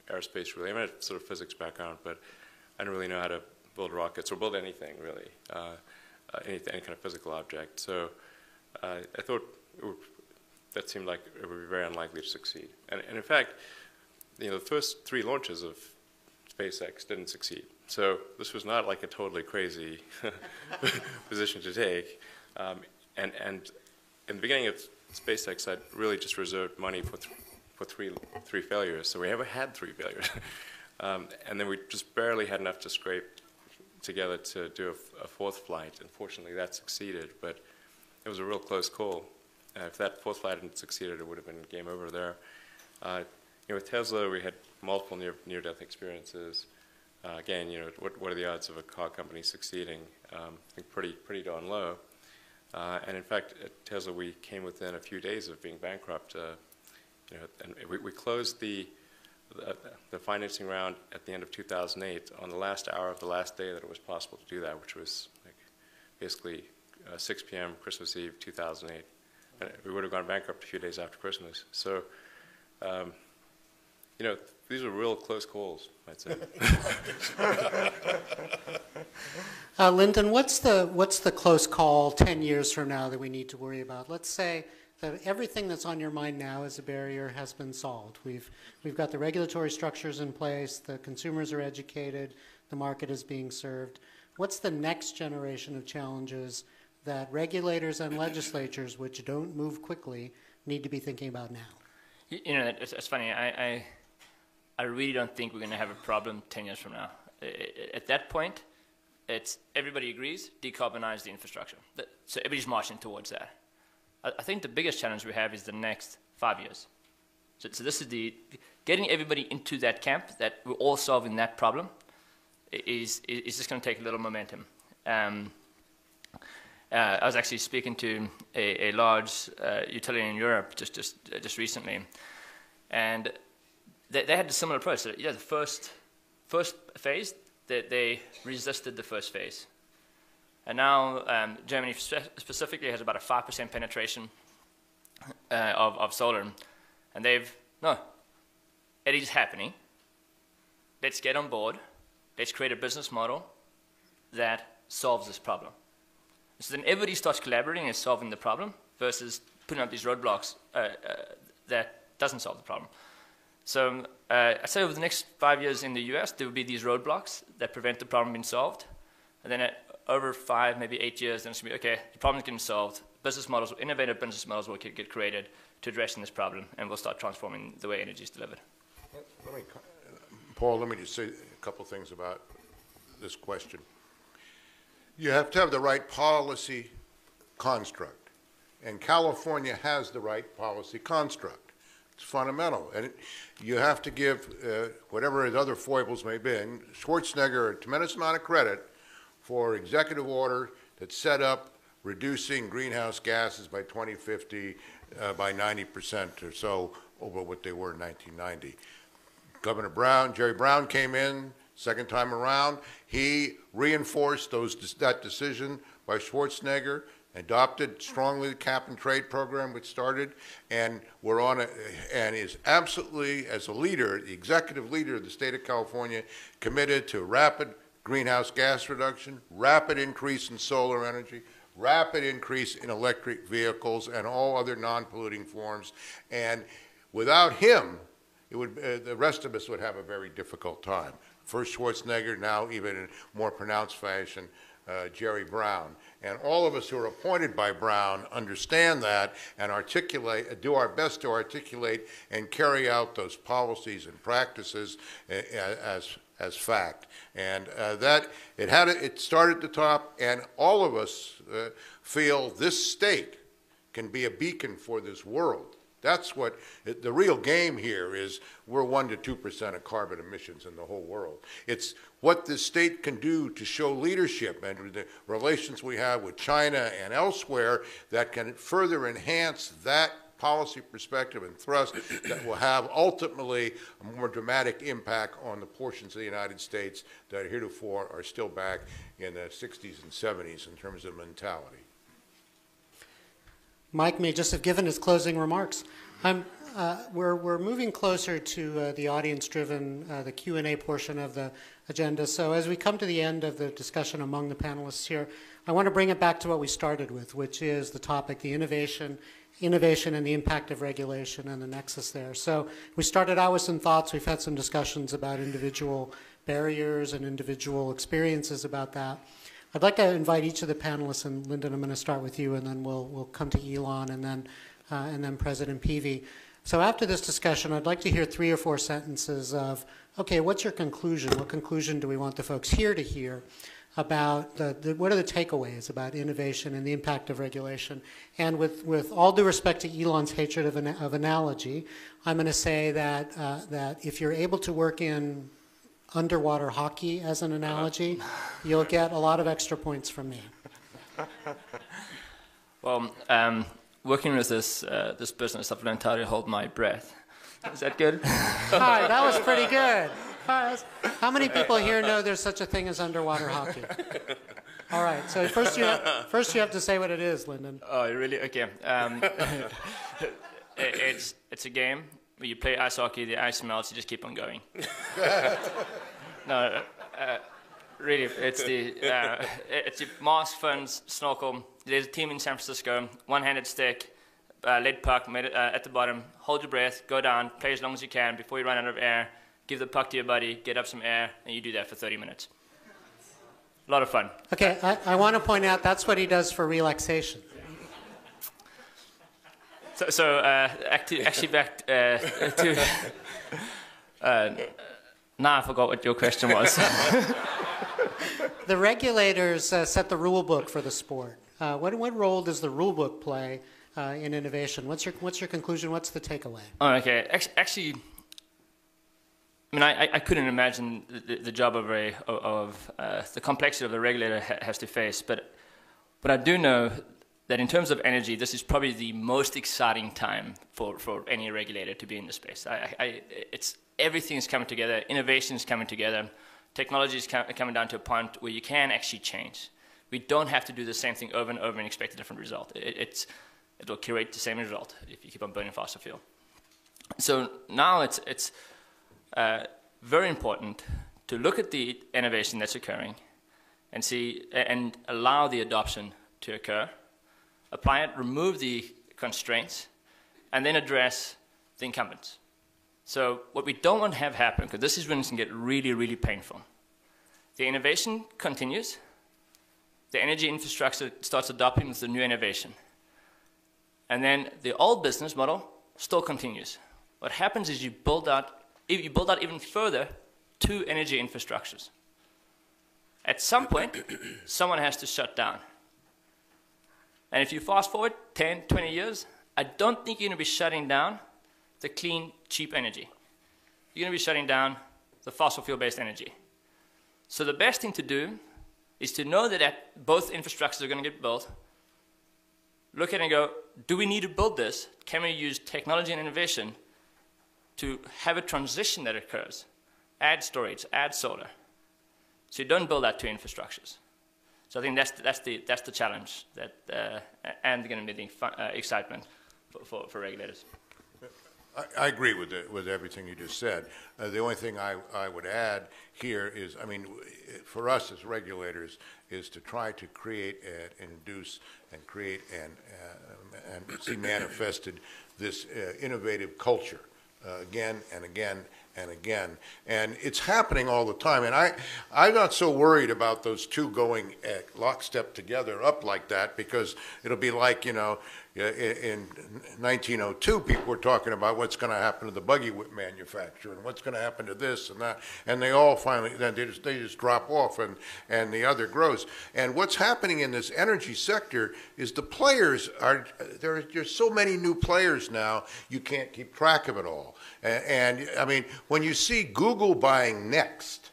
aerospace really. I mean, I had sort of physics background, but I didn't really know how to build rockets or build anything really, any kind of physical object. So I thought that seemed like it would be very unlikely to succeed. And in fact, you know, the first 3 launches of SpaceX didn't succeed. So this was not like a totally crazy position to take. And in the beginning of SpaceX, I'd really just reserved money for three failures. So we never had 3 failures. And then we just barely had enough to scrape together to do a 4th flight. Unfortunately, that succeeded, but it was a real close call. If that 4th flight hadn't succeeded, it would have been game over there. You know, with Tesla, we had multiple near-death experiences. Again, you know, what are the odds of a car company succeeding? I think pretty darn low. And in fact, at Tesla, we came within a few days of being bankrupt. You know, and we closed the financing round at the end of 2008 on the last hour of the last day that it was possible to do that, which was like basically 6 p.m. Christmas Eve 2008. And we would have gone bankrupt a few days after Christmas. So, you know, these are real close calls, I'd say. Lyndon, what's the close call 10 years from now that we need to worry about? Let's say that everything that's on your mind now as a barrier has been solved. We've got the regulatory structures in place, the consumers are educated, the market is being served. What's the next generation of challenges that regulators and legislatures, which don't move quickly, need to be thinking about now? You know, it's funny. I really don't think we're going to have a problem 10 years from now. At that point, it's everybody agrees, decarbonize the infrastructure. So everybody's marching towards that. I think the biggest challenge we have is the next 5 years. So this is getting everybody into that camp that we're all solving that problem is just going to take a little momentum. I was actually speaking to a large utility in Europe just recently, and they had a similar approach. So, the first phase, they resisted the first phase. And now Germany specifically has about a 5% penetration of solar. And no, it is happening. Let's get on board. Let's create a business model that solves this problem. So then everybody starts collaborating and solving the problem versus putting up these roadblocks that doesn't solve the problem. So I'd say over the next 5 years in the US, there will be these roadblocks that prevent the problem being solved. And then over 5, maybe 8 years, then it's going to be, okay, the problem's getting solved. Business models, innovative business models will get created to addressing this problem, and we'll start transforming the way energy is delivered. Paul, let me just say a couple things about this question. You have to have the right policy construct, and California has the right policy construct. It's fundamental, and you have to give, whatever his other foibles may be, Schwarzenegger a tremendous amount of credit for executive order that set up reducing greenhouse gases by 2050 by 90% or so over what they were in 1990. Governor Brown, Jerry Brown came in, second time around. He reinforced that decision by Schwarzenegger, adopted strongly the cap and trade program which started, and we're on and is absolutely, as a leader, the executive leader of the state of California, committed to rapid greenhouse gas reduction, rapid increase in solar energy, rapid increase in electric vehicles and all other non-polluting forms. And without him, it would, the rest of us would have a very difficult time. First Schwarzenegger, now even in more pronounced fashion, Jerry Brown. And all of us who are appointed by Brown understand that and articulate, do our best to articulate and carry out those policies and practices as fact. And it started at the top, and all of us feel this state can be a beacon for this world. That's what the real game here is. We're 1% to 2% of carbon emissions in the whole world. It's what this state can do to show leadership and the relations we have with China and elsewhere that can further enhance that policy perspective and thrust that will have ultimately a more dramatic impact on the portions of the United States that heretofore are still back in the 60s and 70s in terms of mentality. Mike may just have given his closing remarks. We're moving closer to the audience-driven, the Q&A portion of the agenda. So as we come to the end of the discussion among the panelists here, I want to bring it back to what we started with, which is the topic, the innovation and the impact of regulation and the nexus there. So we started out with some thoughts. We've had some discussions about individual barriers and individual experiences about that. I'd like to invite each of the panelists, and Lyndon, I'm going to start with you, and then we'll come to Elon, and then President Peavy. So after this discussion, I'd like to hear 3 or 4 sentences of, okay, what's your conclusion? What conclusion do we want the folks here to hear about what are the takeaways about innovation and the impact of regulation? And with all due respect to Elon's hatred of analogy, I'm going to say that if you're able to work in underwater hockey as an analogy, you'll get a lot of extra points from me. Well, working with this business, I've learned how to hold my breath. Is that good? Hi, that was pretty good. How many people here know there's such a thing as underwater hockey? All right, so first you have to say what it is, Lyndon. Oh, really? Okay. It's a game where you play ice hockey, the ice melts, you just keep on going. No, really, it's your mask, fins, snorkel. There's a team in San Francisco, one-handed stick, lead puck at the bottom. Hold your breath, go down, play as long as you can before you run out of air. Give the puck to your buddy, get up some air, and you do that for 30 minutes. A lot of fun. Okay, I want to point out that's what he does for relaxation. So actually back to... now I forgot what your question was. The regulators set the rule book for the sport. What role does the rule book play in innovation? What's your conclusion? What's the takeaway? Oh, okay. Actually, I mean, I couldn't imagine the job of the complexity of the regulator has to face, but I do know that in terms of energy, this is probably the most exciting time for any regulator to be in the space. everything is coming together, innovation is coming together, technology is coming down to a point where you can actually change. We don't have to do the same thing over and over and expect a different result. It will curate the same result if you keep on burning fossil fuel. So now it's very important to look at the innovation that's occurring and see and allow the adoption to occur, apply it, remove the constraints, and then address the incumbents. So what we don't want to have happen, because this is when it can get really, really painful. The innovation continues. The energy infrastructure starts adopting the new innovation. And then the old business model still continues. What happens is you build out even further two energy infrastructures. At some point, someone has to shut down. And if you fast forward 10, 20 years, I don't think you're going to be shutting down the clean, cheap energy. You're going to be shutting down the fossil fuel-based energy. So the best thing to do is to know that both infrastructures are going to get built, look at it and go, do we need to build this? Can we use technology and innovation to have a transition that occurs? Add storage, add solar. So you don't build out two infrastructures. So I think that's the challenge and going to be the excitement for regulators. I agree with everything you just said. The only thing I would add here is, I mean, for us as regulators, is to try to create and induce and create and see manifested this innovative culture again and again and again. And it's happening all the time. And I'm not so worried about those two going lockstep together up like that, because it'll be like, you know, in 1902, people were talking about what's going to happen to the buggy whip manufacturer and what's going to happen to this and that. And they all finally, then they just drop off and the other grows. And what's happening in this energy sector is the players are, there's so many new players now, you can't keep track of it all. And I mean, when you see Google buying Next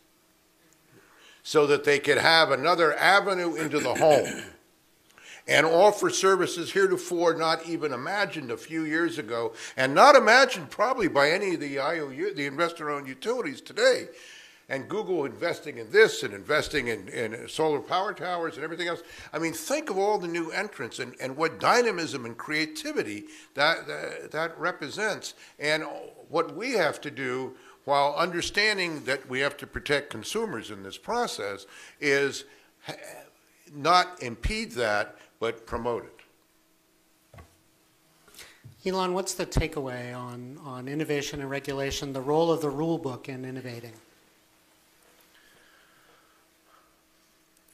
so that they could have another avenue into the home and offer services heretofore not even imagined a few years ago, and not imagined probably by any of the IOU, the investor-owned utilities today, and Google investing in this and investing in solar power towers and everything else. I mean, think of all the new entrants and what dynamism and creativity that represents. And what we have to do, while understanding that we have to protect consumers in this process, is not impede that, but promote it. Elon, what's the takeaway on innovation and regulation, the role of the rule book in innovating?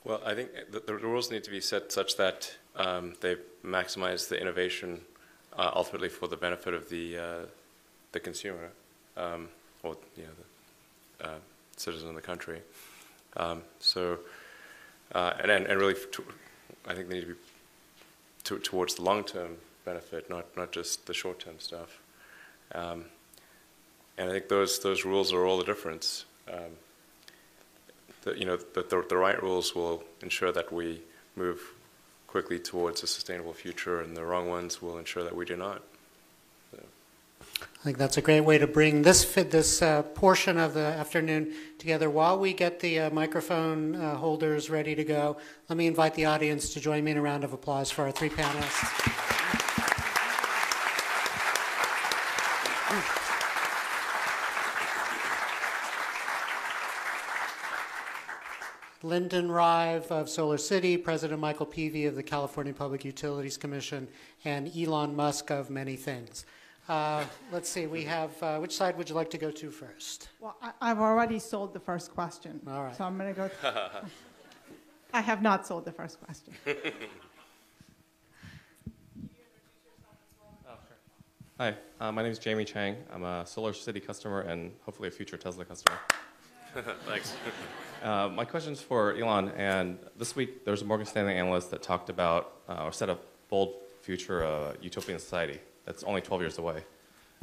Well, I think the rules need to be set such that they maximize the innovation ultimately for the benefit of the consumer, or you know, the citizen of the country. And really, I think they need to be towards the long-term benefit, not just the short-term stuff. And I think those rules are all the difference. The right rules will ensure that we move quickly towards a sustainable future, and the wrong ones will ensure that we do not. So. I think that's a great way to bring this portion of the afternoon together. While we get the microphone holders ready to go, let me invite the audience to join me in a round of applause for our three panelists. Lyndon Rive of Solar City, President Michael Peavy of the California Public Utilities Commission, and Elon Musk of many things. Let's see, we have, which side would you like to go to first? Well, I've already sold the first question. All right. So I'm going to go. I have not sold the first question. Hi, my name is Jamie Chang. I'm a Solar City customer and hopefully a future Tesla customer. Thanks. My question's for Elon, and this week there was a Morgan Stanley analyst that talked about or set a bold future utopian society that's only 12 years away.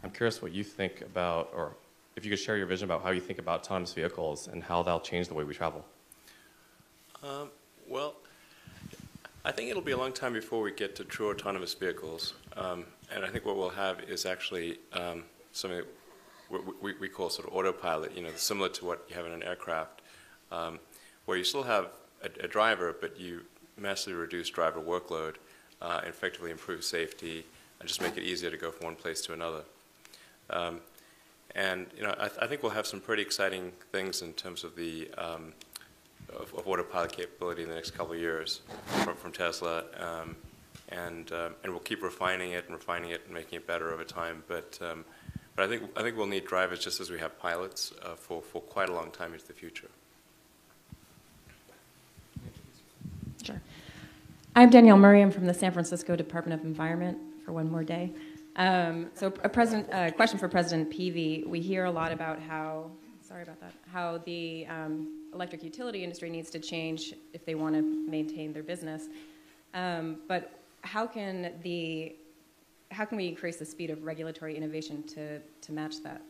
I'm curious what you think about, or if you could share your vision about how you think about autonomous vehicles and how that'll change the way we travel. Well, I think it'll be a long time before we get to true autonomous vehicles. And I think what we'll have is actually something we call sort of autopilot, similar to what you have in an aircraft, where you still have a driver, but you massively reduce driver workload, effectively improve safety, and just make it easier to go from one place to another. And I think we'll have some pretty exciting things in terms of the of autopilot capability in the next couple of years from Tesla, and we'll keep refining it and making it better over time. But I think we'll need drivers just as we have pilots for quite a long time into the future. Sure. I'm Danielle Murray. I'm from the San Francisco Department of Environment for one more day. So a question for President Peavy. We hear a lot about how the electric utility industry needs to change if they want to maintain their business. But how can we increase the speed of regulatory innovation to match that?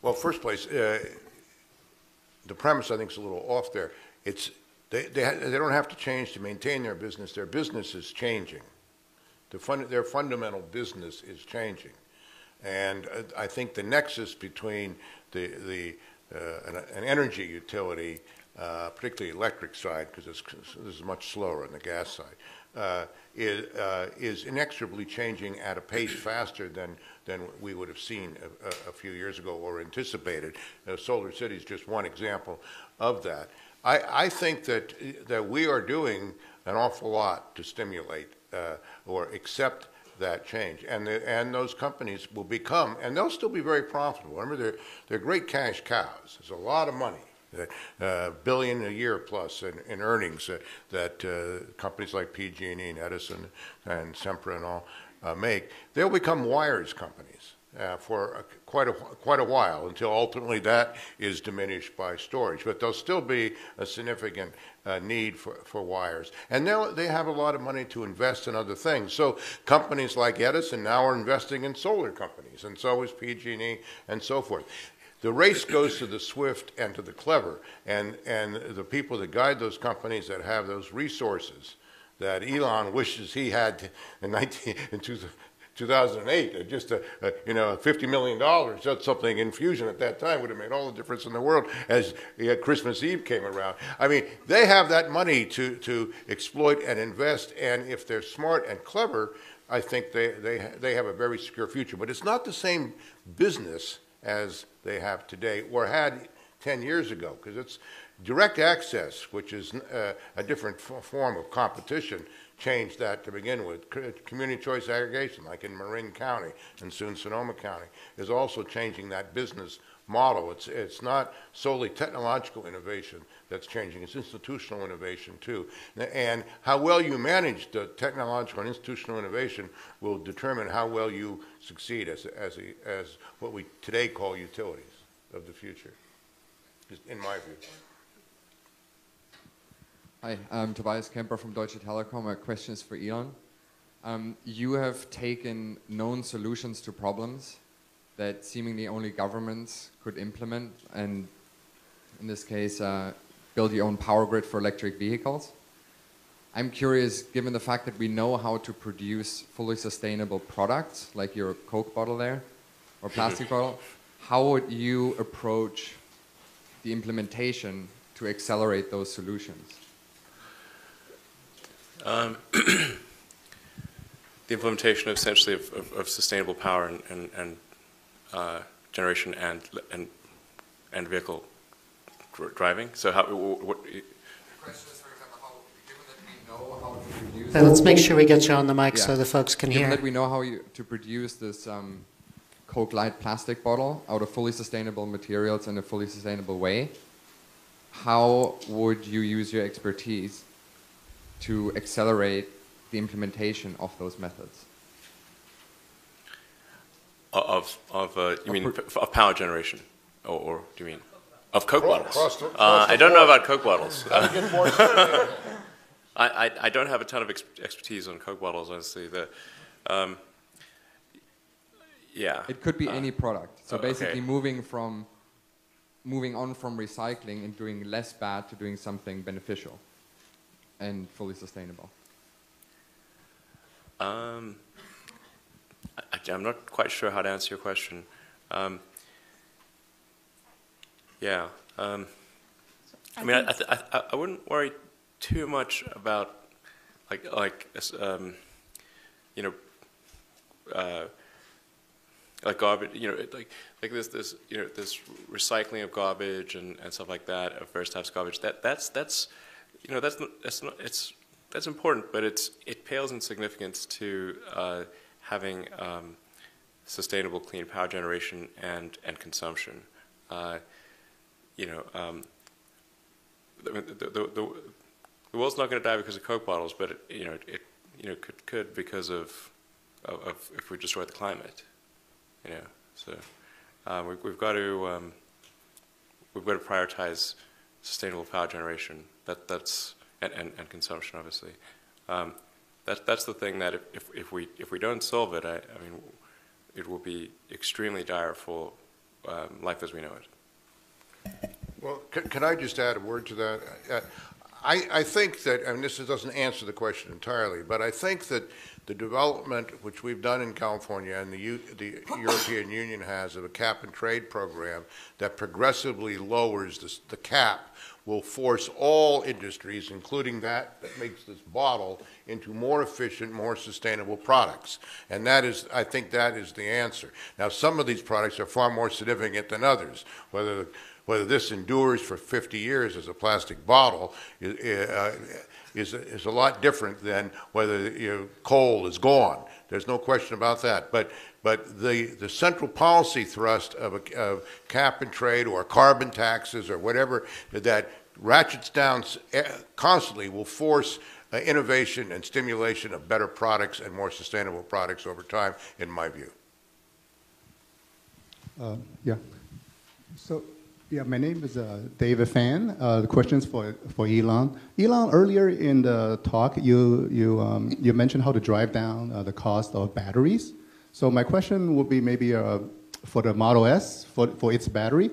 Well, first place, the premise I think is a little off there. They don't have to change to maintain their business. Their business is changing. Their fundamental business is changing. And I think the nexus between an energy utility, particularly electric side, because this is much slower on the gas side, is inexorably changing at a pace faster than we would have seen a few years ago or anticipated. Solar City is just one example of that. I think that we are doing an awful lot to stimulate or accept that change, and those companies will become, and they'll still be very profitable. Remember, they're great cash cows. There's a lot of money, billion a year plus in earnings that companies like PG&E and Edison and Sempra and all make. They'll become wires companies for quite a while, until ultimately that is diminished by storage. But there'll still be a significant need for wires. And they have a lot of money to invest in other things. So companies like Edison now are investing in solar companies, and so is PG&E and so forth. The race goes to the swift and to the clever, and the people that guide those companies that have those resources that Elon wishes he had in 2008, just $50 million. That's something infusion at that time would have made all the difference in the world as Christmas Eve came around. I mean, they have that money to exploit and invest, and if they're smart and clever, I think they have a very secure future. But it's not the same business as they have today or had 10 years ago, because it's direct access, which is a different form of competition, changed that to begin with. Community choice aggregation, like in Marin County and soon Sonoma County, is also changing that business model. It's not solely technological innovation that's changing, it's institutional innovation too. And how well you manage the technological and institutional innovation will determine how well you succeed as what we today call utilities of the future, in my view. Hi, I'm Tobias Kemper from Deutsche Telekom. My question is for Elon. You have taken known solutions to problems that seemingly only governments could implement, and in this case, build your own power grid for electric vehicles. I'm curious, given the fact that we know how to produce fully sustainable products, like your Coke bottle there, or plastic bottle, how would you approach the implementation to accelerate those solutions? The implementation essentially of sustainable power and generation and vehicle driving. So what? The question is, for example, given that we know how to produce. Let's make sure we get you on the mic so the folks can hear. Given that we know how to produce this Coke Light plastic bottle out of fully sustainable materials in a fully sustainable way, how would you use your expertise to accelerate the implementation of those methods? You mean of power generation, or do you mean of Coke bottles? I don't know about Coke bottles. I don't have a ton of expertise on Coke bottles, honestly. Yeah. It could be any product. So basically, moving on from recycling and doing less bad to doing something beneficial and fully sustainable. I'm not quite sure how to answer your question. Yeah. I mean, I wouldn't worry too much about you know, like garbage, you know, like this you know, this recycling of garbage and stuff like that, of various types of garbage. That's you know, that's important, but it pales in significance to having sustainable clean power generation and consumption. You know, the world's not going to die because of Coke bottles, but it could because of if we destroy the climate. You know, so we've got to prioritize sustainable power generation. That's and consumption, obviously. That's the thing that if we don't solve it, I mean, it will be extremely dire for life as we know it. Well, can I just add a word to that? I think that, and this doesn't answer the question entirely, but I think that the development which we've done in California and the European Union has of a cap and trade program that progressively lowers the cap will force all industries, including that makes this bottle, into more efficient, more sustainable products. And that is, I think that is the answer. Now, some of these products are far more significant than others. Whether this endures for 50 years as a plastic bottle is a lot different than whether coal is gone. There's no question about that. But the central policy thrust of cap and trade or carbon taxes or whatever that ratchets down constantly will force innovation and stimulation of better products and more sustainable products over time, in my view. Yeah. So. Yeah, my name is David Fan. The question is for Elon. Elon, earlier in the talk, you mentioned how to drive down the cost of batteries. So my question would be maybe for the Model S, for its battery,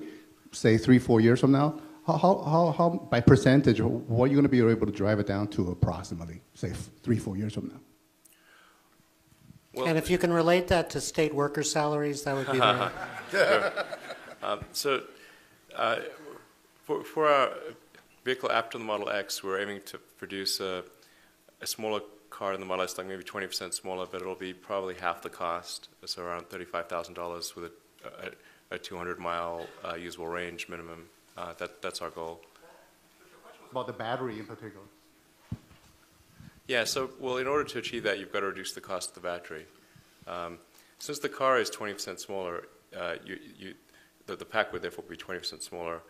say 3-4 years from now, how by percentage, what are you going to be able to drive it down to approximately, say 3-4 years from now? Well, and if you can relate that to state worker salaries, that would be very... So. For our vehicle after the Model X, we're aiming to produce a smaller car than the Model S, like maybe 20% smaller, but it'll be probably half the cost, so around $35,000 with a 200-mile usable range minimum. That's our goal. About the battery in particular. Yeah, so, well, in order to achieve that, you've got to reduce the cost of the battery. Since the car is 20% smaller, the pack would therefore be 20% smaller,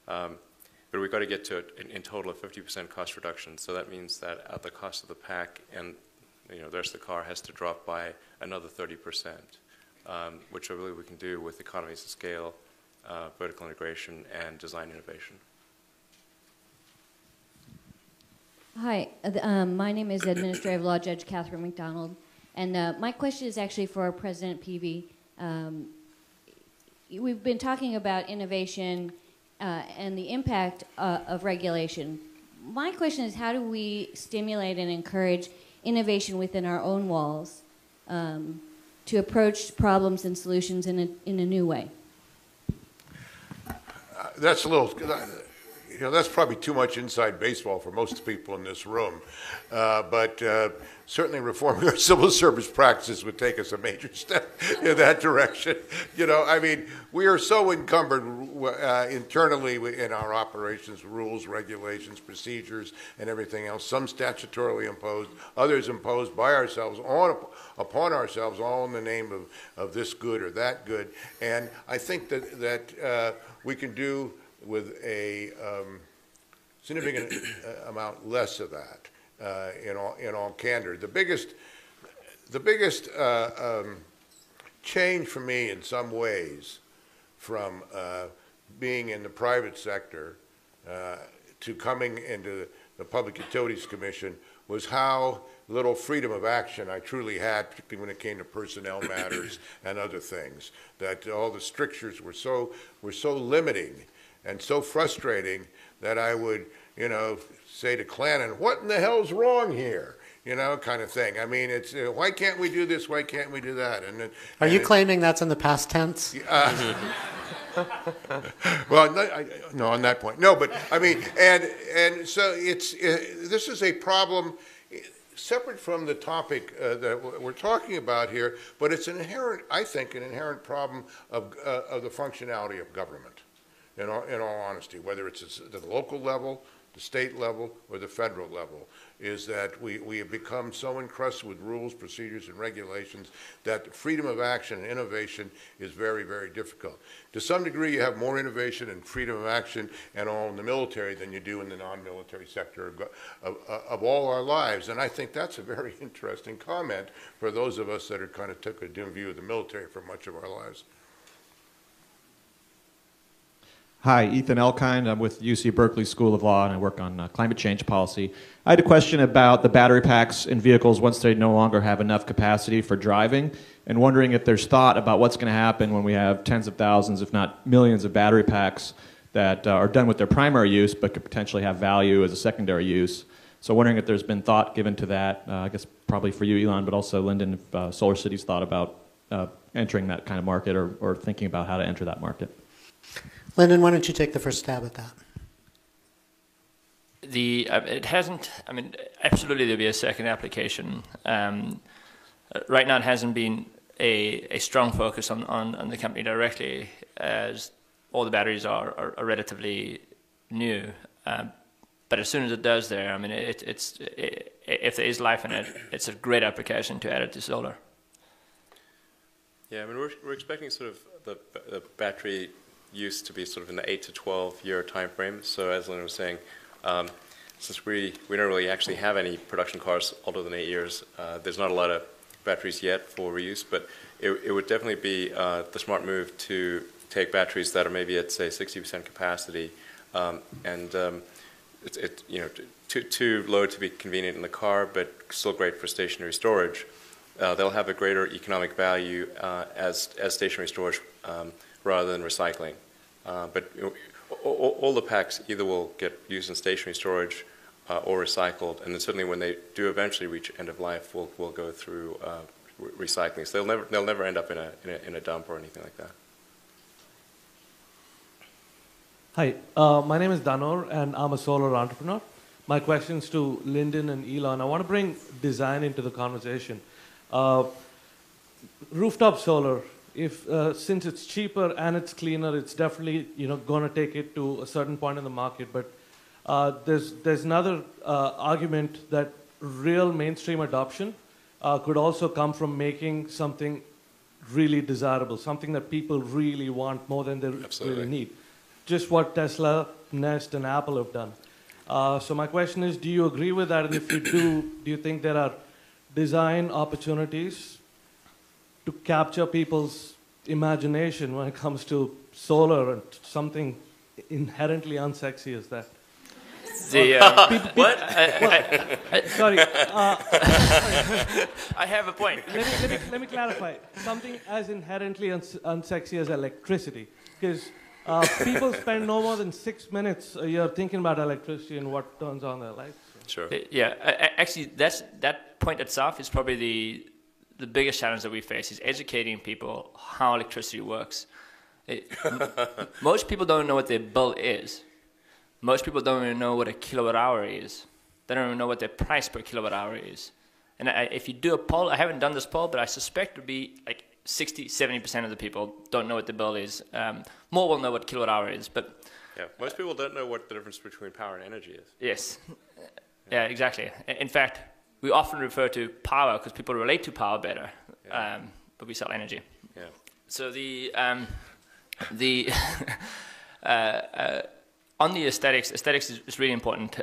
but we've got to get to in total a 50% cost reduction. So that means that the cost of the pack and the rest of the car has to drop by another 30%, which I believe we can do with economies of scale, vertical integration, and design innovation. Hi, my name is Administrative Law Judge Catherine McDonald, and my question is actually for President Peavy. We've been talking about innovation and the impact of regulation. My question is, how do we stimulate and encourage innovation within our own walls to approach problems and solutions in a new way? That's a little, that's probably too much inside baseball for most people in this room. But certainly reforming our civil service practices would take us a major step in that direction. I mean, we are so encumbered internally in our operations, rules, regulations, procedures, and everything else. Some statutorily imposed, others imposed by ourselves, upon ourselves, all in the name of this good or that good. And I think that we can do with a significant amount less of that. In all candor, the biggest change for me in some ways from being in the private sector to coming into the Public Utilities Commission was how little freedom of action I truly had, particularly when it came to personnel matters and other things. That all the strictures were so limiting and so frustrating that I would, say to Clannon, "What in the hell's wrong here?" kind of thing. I mean, it's why can't we do this? Why can't we do that? Are you claiming that's in the past tense? Well, no, on that point, no. But I mean, and so this is a problem separate from the topic that we're talking about here. But it's an inherent problem of the functionality of government. In all honesty, whether it's at the local level, the state level, or the federal level, is that we have become so encrusted with rules, procedures, and regulations that freedom of action and innovation is very, very difficult. To some degree, you have more innovation and freedom of action and all in the military than you do in the non-military sector of all our lives. And I think that's a very interesting comment for those of us that are kind of took a dim view of the military for much of our lives. Hi, Ethan Elkind. I'm with UC Berkeley School of Law, and I work on climate change policy. I had a question about the battery packs in vehicles once they no longer have enough capacity for driving, and wondering if there's thought about what's going to happen when we have tens of thousands, if not millions, of battery packs that are done with their primary use but could potentially have value as a secondary use. So wondering if there's been thought given to that, I guess probably for you, Elon, but also Lyndon, if Solar City's thought about entering that kind of market or thinking about how to enter that market. Lyndon, why don't you take the first stab at that? It hasn't, I mean, absolutely there'll be a second application. Right now it hasn't been a strong focus on the company directly, as all the batteries are relatively new. But as soon as it does there, I mean, if there is life in it, it's a great application to add it to solar. Yeah, I mean, we're expecting sort of the battery use to be sort of in the 8 to 12 year time frame. So as Lynn was saying, since we don't really actually have any production cars older than 8 years, there's not a lot of batteries yet for reuse, but it would definitely be the smart move to take batteries that are maybe at, say, 60% capacity, it's too low to be convenient in the car, but still great for stationary storage. They'll have a greater economic value as stationary storage rather than recycling. But all the packs either will get used in stationary storage or recycled, and then certainly when they do eventually reach end of life, will go through recycling. So they'll never end up in a dump or anything like that. Hi, my name is Danor, and I'm a solar entrepreneur. My question's to Lyndon and Elon. I want to bring design into the conversation. Rooftop solar. Since it's cheaper and it's cleaner, it's definitely going to take it to a certain point in the market. But there's another argument that real mainstream adoption could also come from making something really desirable, something that people really want more than they really need. Just what Tesla, Nest, and Apple have done. So my question is, do you agree with that? And if you do you think there are design opportunities to capture people's imagination when it comes to solar and something inherently unsexy as that? What? Sorry. I have a point. Let me clarify. Something as inherently unsexy as electricity. Because people spend no more than 6 minutes a year thinking about electricity and what turns on their lights. Sure. Yeah, actually, that point itself is probably the biggest challenge that we face, is educating people how electricity works. Most people don't know what their bill is. Most people don't even know what a kilowatt hour is. They don't even know what their price per kilowatt hour is. And if you do a poll, I haven't done this poll, but I suspect it would be like 60, 70% of the people don't know what the bill is. More will know what kilowatt hour is, but... Yeah, most people don't know what the difference between power and energy is. Yes. Yeah, exactly. In fact, we often refer to power because people relate to power better, but we sell energy. Yeah. So on the aesthetics is really important.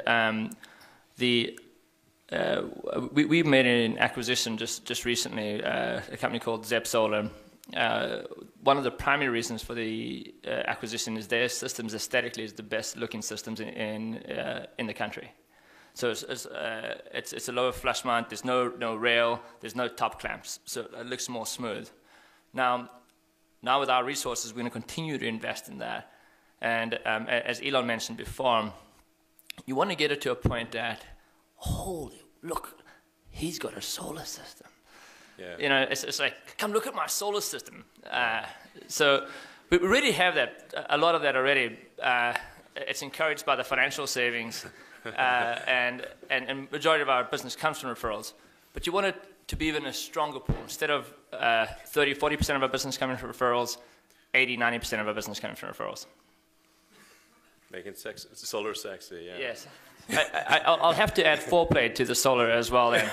We made an acquisition just recently, a company called Zep Solar. One of the primary reasons for the acquisition is their systems aesthetically is the best looking systems in the country. So it's a lower flush mount. There's no rail. There's no top clamps. So it looks more smooth. Now with our resources, we're going to continue to invest in that. And as Elon mentioned before, you want to get it to a point that, holy, look, he's got a solar system. Yeah. You know, it's like, come look at my solar system. So we really have that, a lot of that already. It's encouraged by the financial savings, and majority of our business comes from referrals. But you want it to be even a stronger pool. Instead of 30, 40% of our business coming from referrals, 80, 90% of our business coming from referrals. Making solar sexy, yeah. Yes. I'll have to add foreplay to the solar as well then.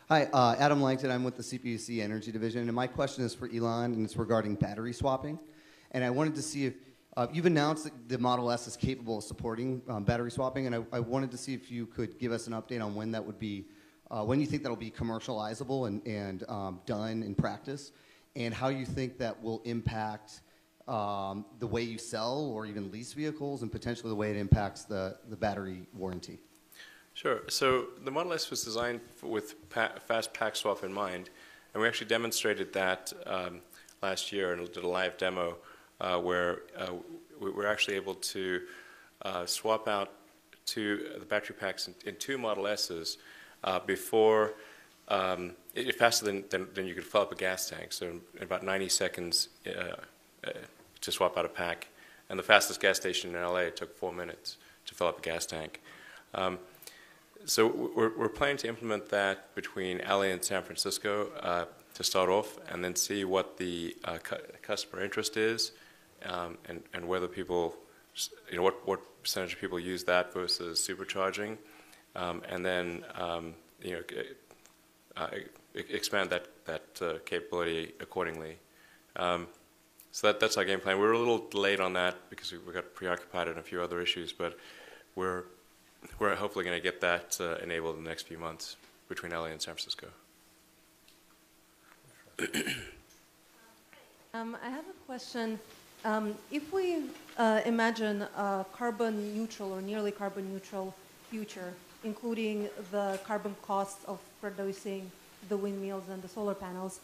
Hi, Adam Langton. I'm with the CPUC Energy Division, and my question is for Elon, and it's regarding battery swapping. And I wanted to see if you've announced that the Model S is capable of supporting battery swapping, and I wanted to see if you could give us an update on when that would be, when you think that will be commercializable and done in practice, and how you think that will impact the way you sell or even lease vehicles, and potentially the way it impacts the battery warranty. Sure. So the Model S was designed with fast pack swap in mind, and we actually demonstrated that last year and did a live demo where we were actually able to swap out the battery packs in 2 Model S's before, faster than you could fill up a gas tank. So in about 90 seconds to swap out a pack. And the fastest gas station in LA took 4 minutes to fill up a gas tank. So we're planning to implement that between LA and San Francisco to start off, and then see what the customer interest is, and whether people, what percentage of people use that versus supercharging, and then expand that capability accordingly. So that's our game plan. We're a little delayed on that because we got preoccupied in a few other issues, but we're hopefully going to get that enabled in the next few months between LA and San Francisco. I have a question. If we imagine a carbon neutral or nearly carbon neutral future, including the carbon costs of producing the windmills and the solar panels,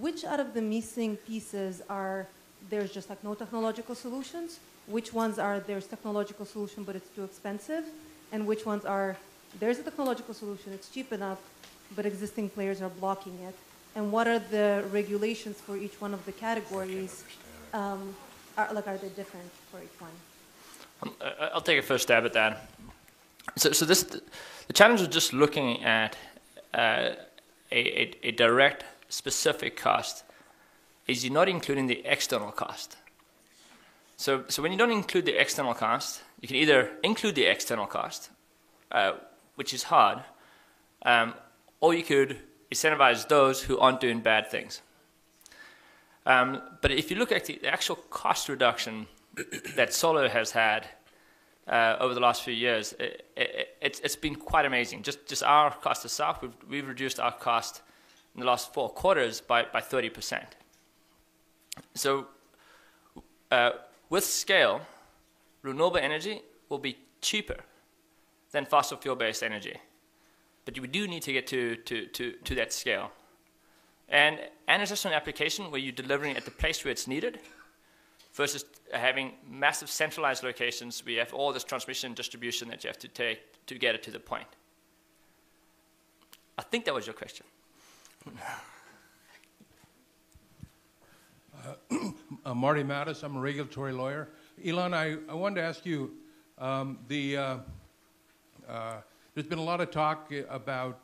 which out of the missing pieces are there's just like no technological solutions? Which ones are there's technological solution but it's too expensive? And which ones are, there's a technological solution, it's cheap enough, but existing players are blocking it? And what are the regulations for each one of the categories? Are they different for each one? I'll take a first stab at that. So the challenge of just looking at a direct, specific cost is you're not including the external cost. So when you don't include the external cost, you can either include the external cost, which is hard, or you could incentivize those who aren't doing bad things. But if you look at the actual cost reduction that solar has had over the last few years, it's been quite amazing. Just our cost itself, we've reduced our cost in the last 4 quarters by 30%. So with scale, renewable energy will be cheaper than fossil fuel-based energy. But we do need to get to that scale. And it's just an application where you're delivering at the place where it's needed versus having massive centralized locations where you have all this transmission and distribution that you have to take to get it to the point. I think that was your question. Marty Mattis, I'm a regulatory lawyer. Elon, I wanted to ask you, there's been a lot of talk about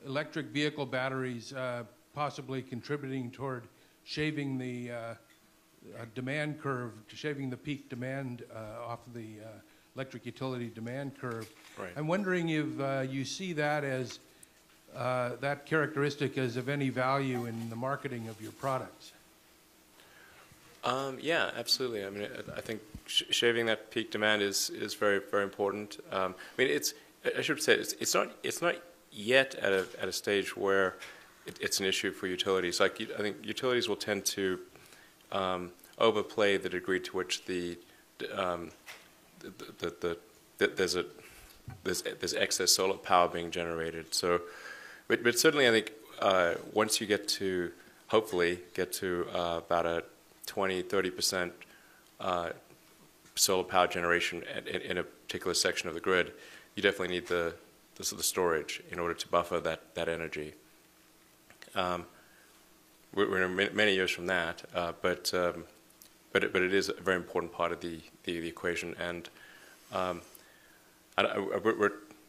electric vehicle batteries possibly contributing toward shaving the demand curve, shaving the peak demand off of the electric utility demand curve. Right. I'm wondering if you see that as that characteristic as of any value in the marketing of your products. Yeah, absolutely. I mean, I think shaving that peak demand is very, very important. I mean, I should say it's not yet at a stage where it's an issue for utilities. Like I think utilities will tend to overplay the degree to which there's excess solar power being generated. So, but certainly I think once you hopefully get to about a 20-30% solar power generation in a particular section of the grid, you definitely need the storage in order to buffer that energy. We're many years from that, but it is a very important part of the equation, and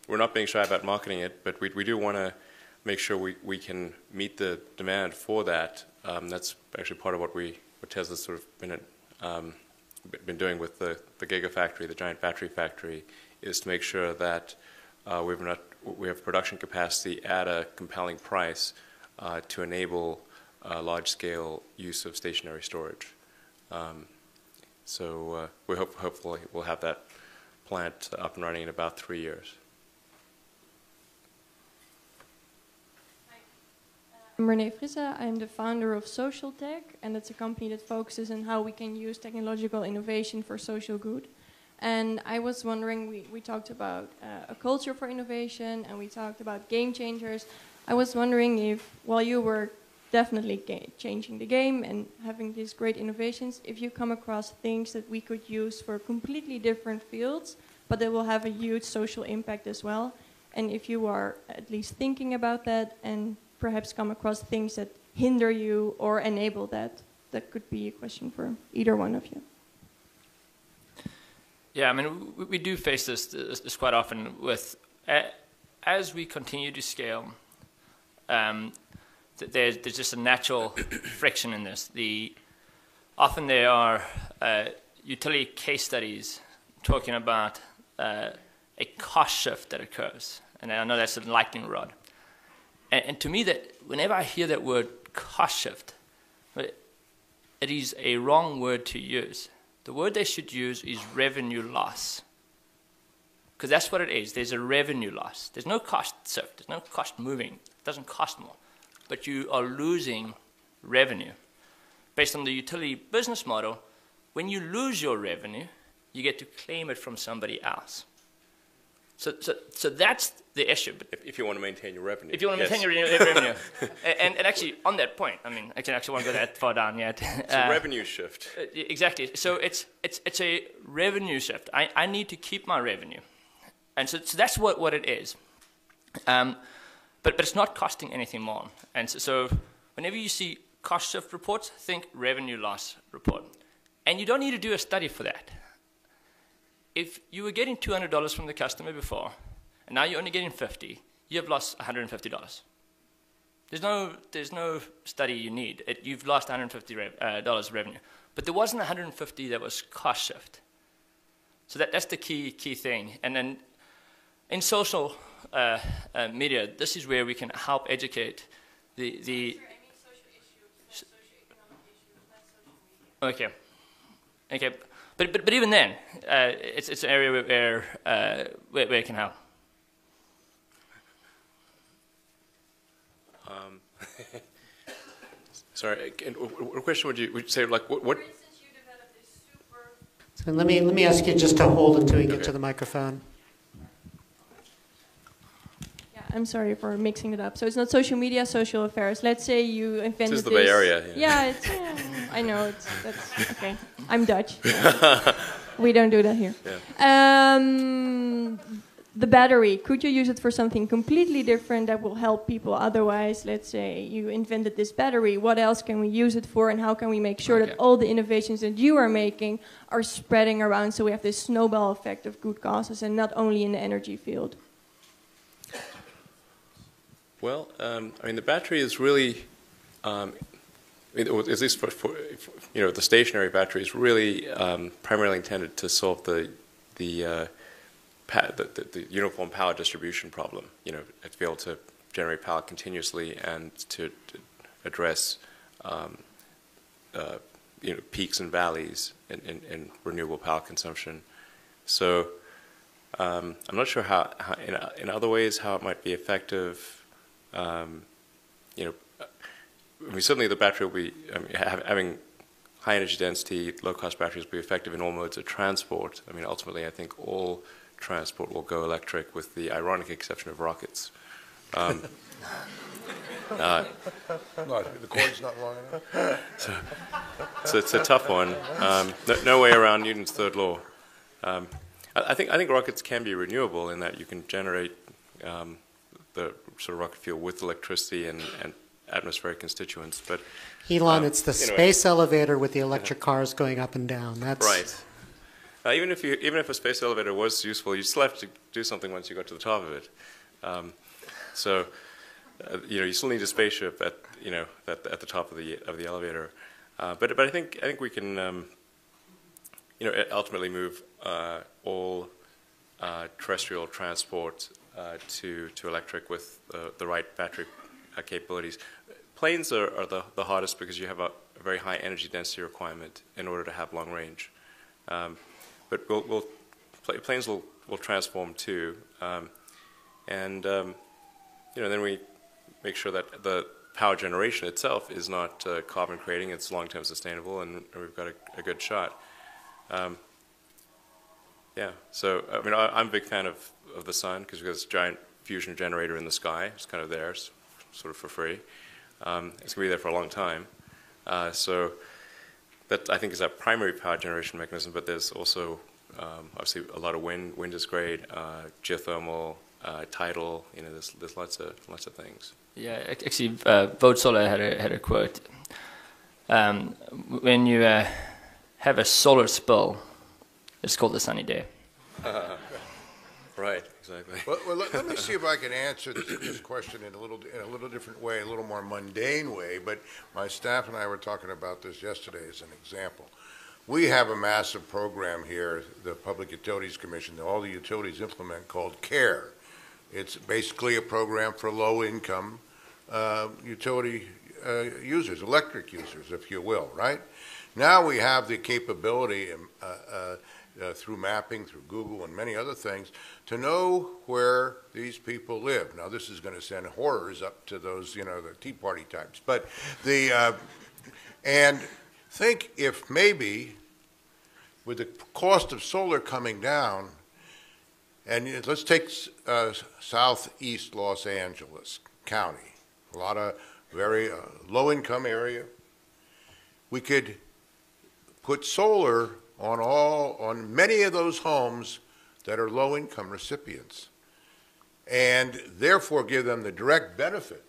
we're not being shy about marketing it, but we do want to make sure we can meet the demand for that. That's actually part of what Tesla's sort of been doing with the Gigafactory, the giant battery factory, is to make sure that we have production capacity at a compelling price to enable large-scale use of stationary storage. So we hopefully we'll have that plant up and running in about 3 years. I'm Renee Frisse. I'm the founder of Social Tech, and it's a company that focuses on how we can use technological innovation for social good. And I was wondering, we talked about a culture for innovation, and we talked about game changers. I was wondering if, while you were definitely changing the game and having these great innovations, if you come across things that we could use for completely different fields, but they will have a huge social impact as well. And if you are at least thinking about that and perhaps come across things that hinder you or enable that, that could be a question for either one of you. Yeah, I mean, we do face this quite often with, as we continue to scale, there's just a natural friction in this. Often there are utility case studies talking about a cost shift that occurs. And I know that's a lightning rod. And to me, that whenever I hear that word cost shift, it is a wrong word to use. The word they should use is revenue loss. Because that's what it is. There's a revenue loss. There's no cost shift. There's no cost moving. It doesn't cost more. But you are losing revenue. Based on the utility business model, when you lose your revenue, you get to claim it from somebody else. So that's the issue. But if you want to maintain your revenue. If you want to maintain your revenue. And actually, on that point, I mean, I actually won't go that far down yet. It's a revenue shift. Exactly. So it's a revenue shift. I need to keep my revenue. And so that's what it is. But it's not costing anything more. And so whenever you see cost shift reports, think revenue loss report. And you don't need to do a study for that. If you were getting $200 from the customer before, and now you're only getting $50, you have lost $150. There's no study you need. You've lost $150 revenue. But there wasn't $150 that was cost shift. So that's the key thing. And then in social media, this is where we can help educate the Okay. But even then, it's an area where it can help. Sorry, what question would you say? Like what? So let me ask you just to hold until we get to the microphone. Yeah, I'm sorry for mixing it up. So it's not social media, social affairs. Let's say you invented this is the Bay Area. Yeah, I know. That's okay. I'm Dutch. We don't do that here. Yeah. The battery, could you use it for something completely different that will help people otherwise? Let's say you invented this battery. What else can we use it for, and how can we make sure that all the innovations that you are making are spreading around so we have this snowball effect of good causes and not only in the energy field? Well, I mean, the battery is really, at least for the stationary battery is really primarily intended to solve the uniform power distribution problem. To be able to generate power continuously and to address peaks and valleys in renewable power consumption. So I'm not sure how in other ways how it might be effective. Certainly the battery will be having high energy density, low cost batteries will be effective in all modes of transport. I mean, ultimately, I think all transport will go electric, with the ironic exception of rockets. The cord's not long enough. So it's a tough one. No way around Newton's third law. I think rockets can be renewable in that you can generate the sort of rocket fuel with electricity and atmospheric constituents. But Elon, it's the space elevator with the electric cars going up and down. That's right. Even if a space elevator was useful, you still have to do something once you got to the top of it. You still need a spaceship at the top of the elevator. But I think we can ultimately move all terrestrial transport to electric with the right battery capabilities. Planes are the hardest because you have a very high energy density requirement in order to have long range. But planes will transform too, and then we make sure that the power generation itself is not carbon creating; it's long-term sustainable, and we've got a good shot. Yeah, so I mean, I'm a big fan of the sun because we've got this giant fusion generator in the sky. It's kind of there, sort of for free. It's going to be there for a long time. So that, I think, is our primary power generation mechanism, but there's also obviously a lot of wind. Wind is great, geothermal, tidal, there's lots of things. Yeah, actually, Vote Solar had a quote. When you have a solar spill, it's called a sunny day. Right, exactly. Well, let me see if I can answer this question in a little different way, a little more mundane way. But my staff and I were talking about this yesterday as an example. We have a massive program here, the Public Utilities Commission, that all the utilities implement, called CARE. It's basically a program for low-income utility users, electric users, if you will, right? Now we have the capability through mapping, through Google and many other things, to know where these people live. Now this is going to send horrors up to those, the Tea Party types. But and think if maybe with the cost of solar coming down, and let's take southeast Los Angeles County, a lot of very low-income area. We could put solar on many of those homes that are low-income recipients, and therefore give them the direct benefit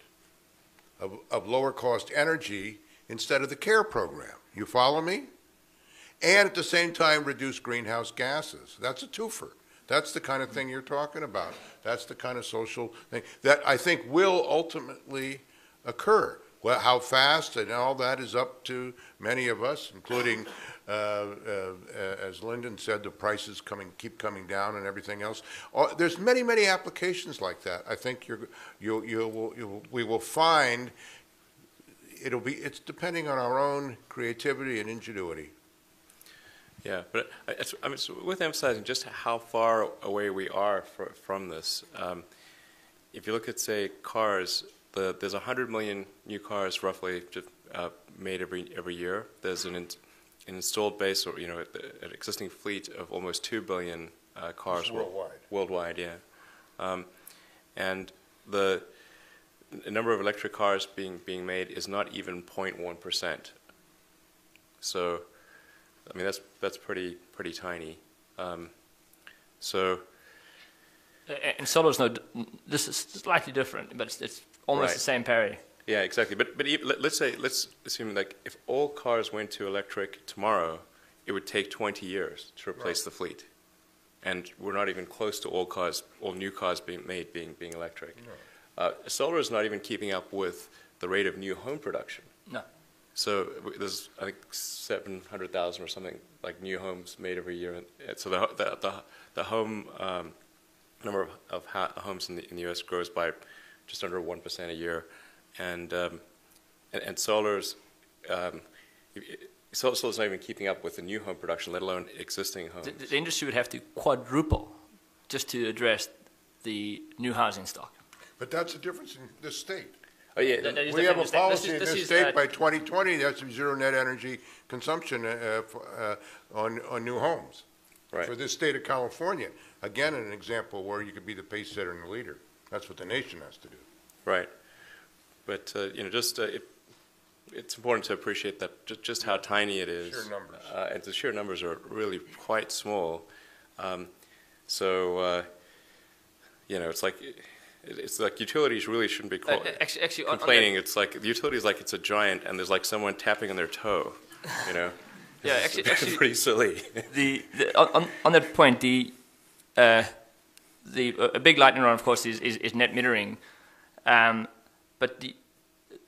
of lower-cost energy instead of the CARE program. You follow me? And at the same time, reduce greenhouse gases. That's a twofer. That's the kind of thing you're talking about. That's the kind of social thing that I think will ultimately occur. Well, how fast and all that is up to many of us, including, as Lyndon said, the prices keep coming down and everything else. There's many, many applications like that. I think we will find it's depending on our own creativity and ingenuity. Yeah, but it's worth emphasizing just how far away we are from this. If you look at, say, cars, there's 100 million new cars roughly made every year. There's an installed base, or an existing fleet of almost 2 billion cars worldwide. Worldwide, yeah. And the number of electric cars being made is not even 0.1%. So, I mean, that's pretty tiny. And solar's this is slightly different, but it's almost right. the same parity. Yeah, exactly. But let's assume like if all cars went to electric tomorrow, it would take 20 years to replace the fleet, and we're not even close to all new cars being made being electric. No. Solar is not even keeping up with the rate of new home production. No. So there's, I think, 700,000 or something like new homes made every year. And so the home number of homes in the U.S. grows by just under 1% a year, and solar's solar's not even keeping up with the new home production, let alone existing homes. The industry would have to quadruple just to address the new housing stock. But that's the difference in this state. Oh, yeah. We have a policy in this state by 2020 that's zero net energy consumption on new homes for this state of California. Again, an example where you could be the pace setter and the leader. That's what the nation has to do. Right. But it's important to appreciate that just how tiny it is. Sheer numbers. And the sheer numbers are really quite small. You know, it's like utilities really shouldn't be complaining. It's like the utilities like it's a giant, and there's like someone tapping on their toe. You know. Yeah, actually, pretty silly. On that point, a big lightning rod, of course, is net metering, but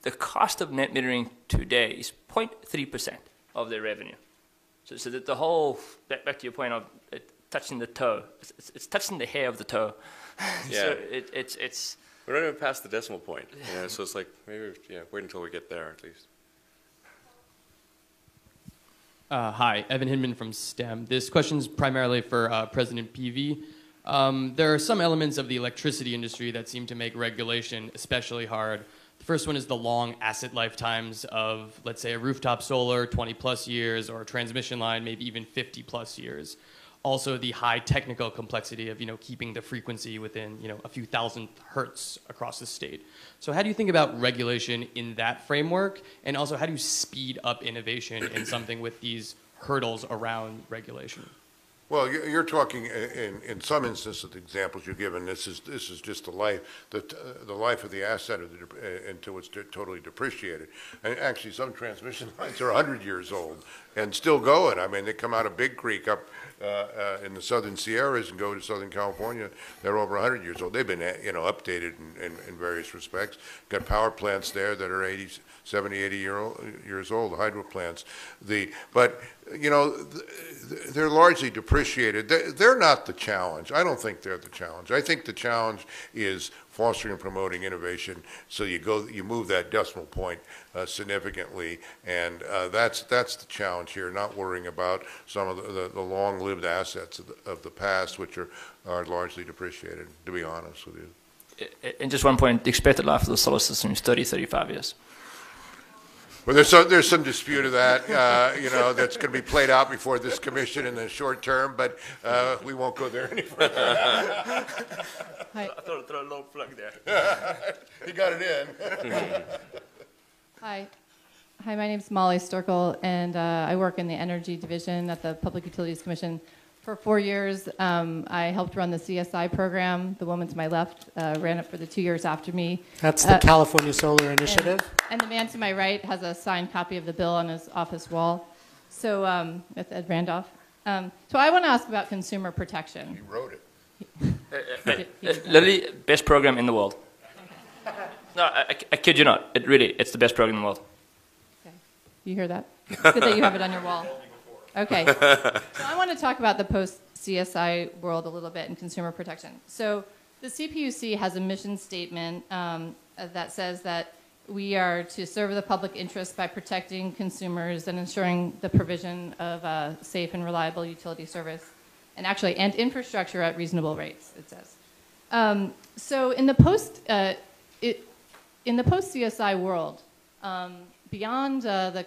the cost of net metering today is 0.3% of their revenue. So that the whole back to your point of touching the toe, it's touching the hair of the toe. Yeah. So it's. We're not even past the decimal point. You know, so it's like maybe wait until we get there at least. Hi, Evan Hinman from STEM. This question is primarily for President Peavy. There are some elements of the electricity industry that seem to make regulation especially hard. The first one is the long asset lifetimes of, let's say, a rooftop solar, 20 plus years, or a transmission line, maybe even 50 plus years. Also, the high technical complexity of, keeping the frequency within, a few thousand hertz across the state. So how do you think about regulation in that framework? And also, how do you speed up innovation in something with these hurdles around regulation? Well, you're talking in some instances, the examples you've given. This is just the life of the asset until it's totally depreciated. And actually, some transmission lines are 100 years old and still going. I mean, they come out of Big Creek up in the southern Sierras and go to Southern California. They're over 100 years old. They've been updated in various respects. Got power plants there that are 80, 70, 80 years old, hydro plants. But they're largely depreciated. They're not the challenge. I don't think they're the challenge. I think the challenge is fostering and promoting innovation. So you move that decimal point significantly, and that's the challenge here. Not worrying about some of the long-lived assets of the past, which are largely depreciated. To be honest with you. And just one point: the expected life of the solar system is 30, 35 years. Well, there's some dispute of that, that's going to be played out before this commission in the short term, but we won't go there any further. Hi. Throw a little plug there. You got it in. Hi, my name is Molly Sturkle, and I work in the Energy Division at the Public Utilities Commission. For 4 years, I helped run the CSI program. The woman to my left ran it for the 2 years after me. That's the California Solar Initiative. And the man to my right has a signed copy of the bill on his office wall. So that's Ed Randolph. So I want to ask about consumer protection. You wrote it. Literally, best program in the world. No, I kid you not. It's the best program in the world. Okay. You hear that? It's good that you have it on your wall. Okay. So I want to talk about the post-CSI world a little bit and consumer protection. So the CPUC has a mission statement that says that we are to serve the public interest by protecting consumers and ensuring the provision of safe and reliable utility service, and infrastructure at reasonable rates, it says. So in the post-CSI world, beyond the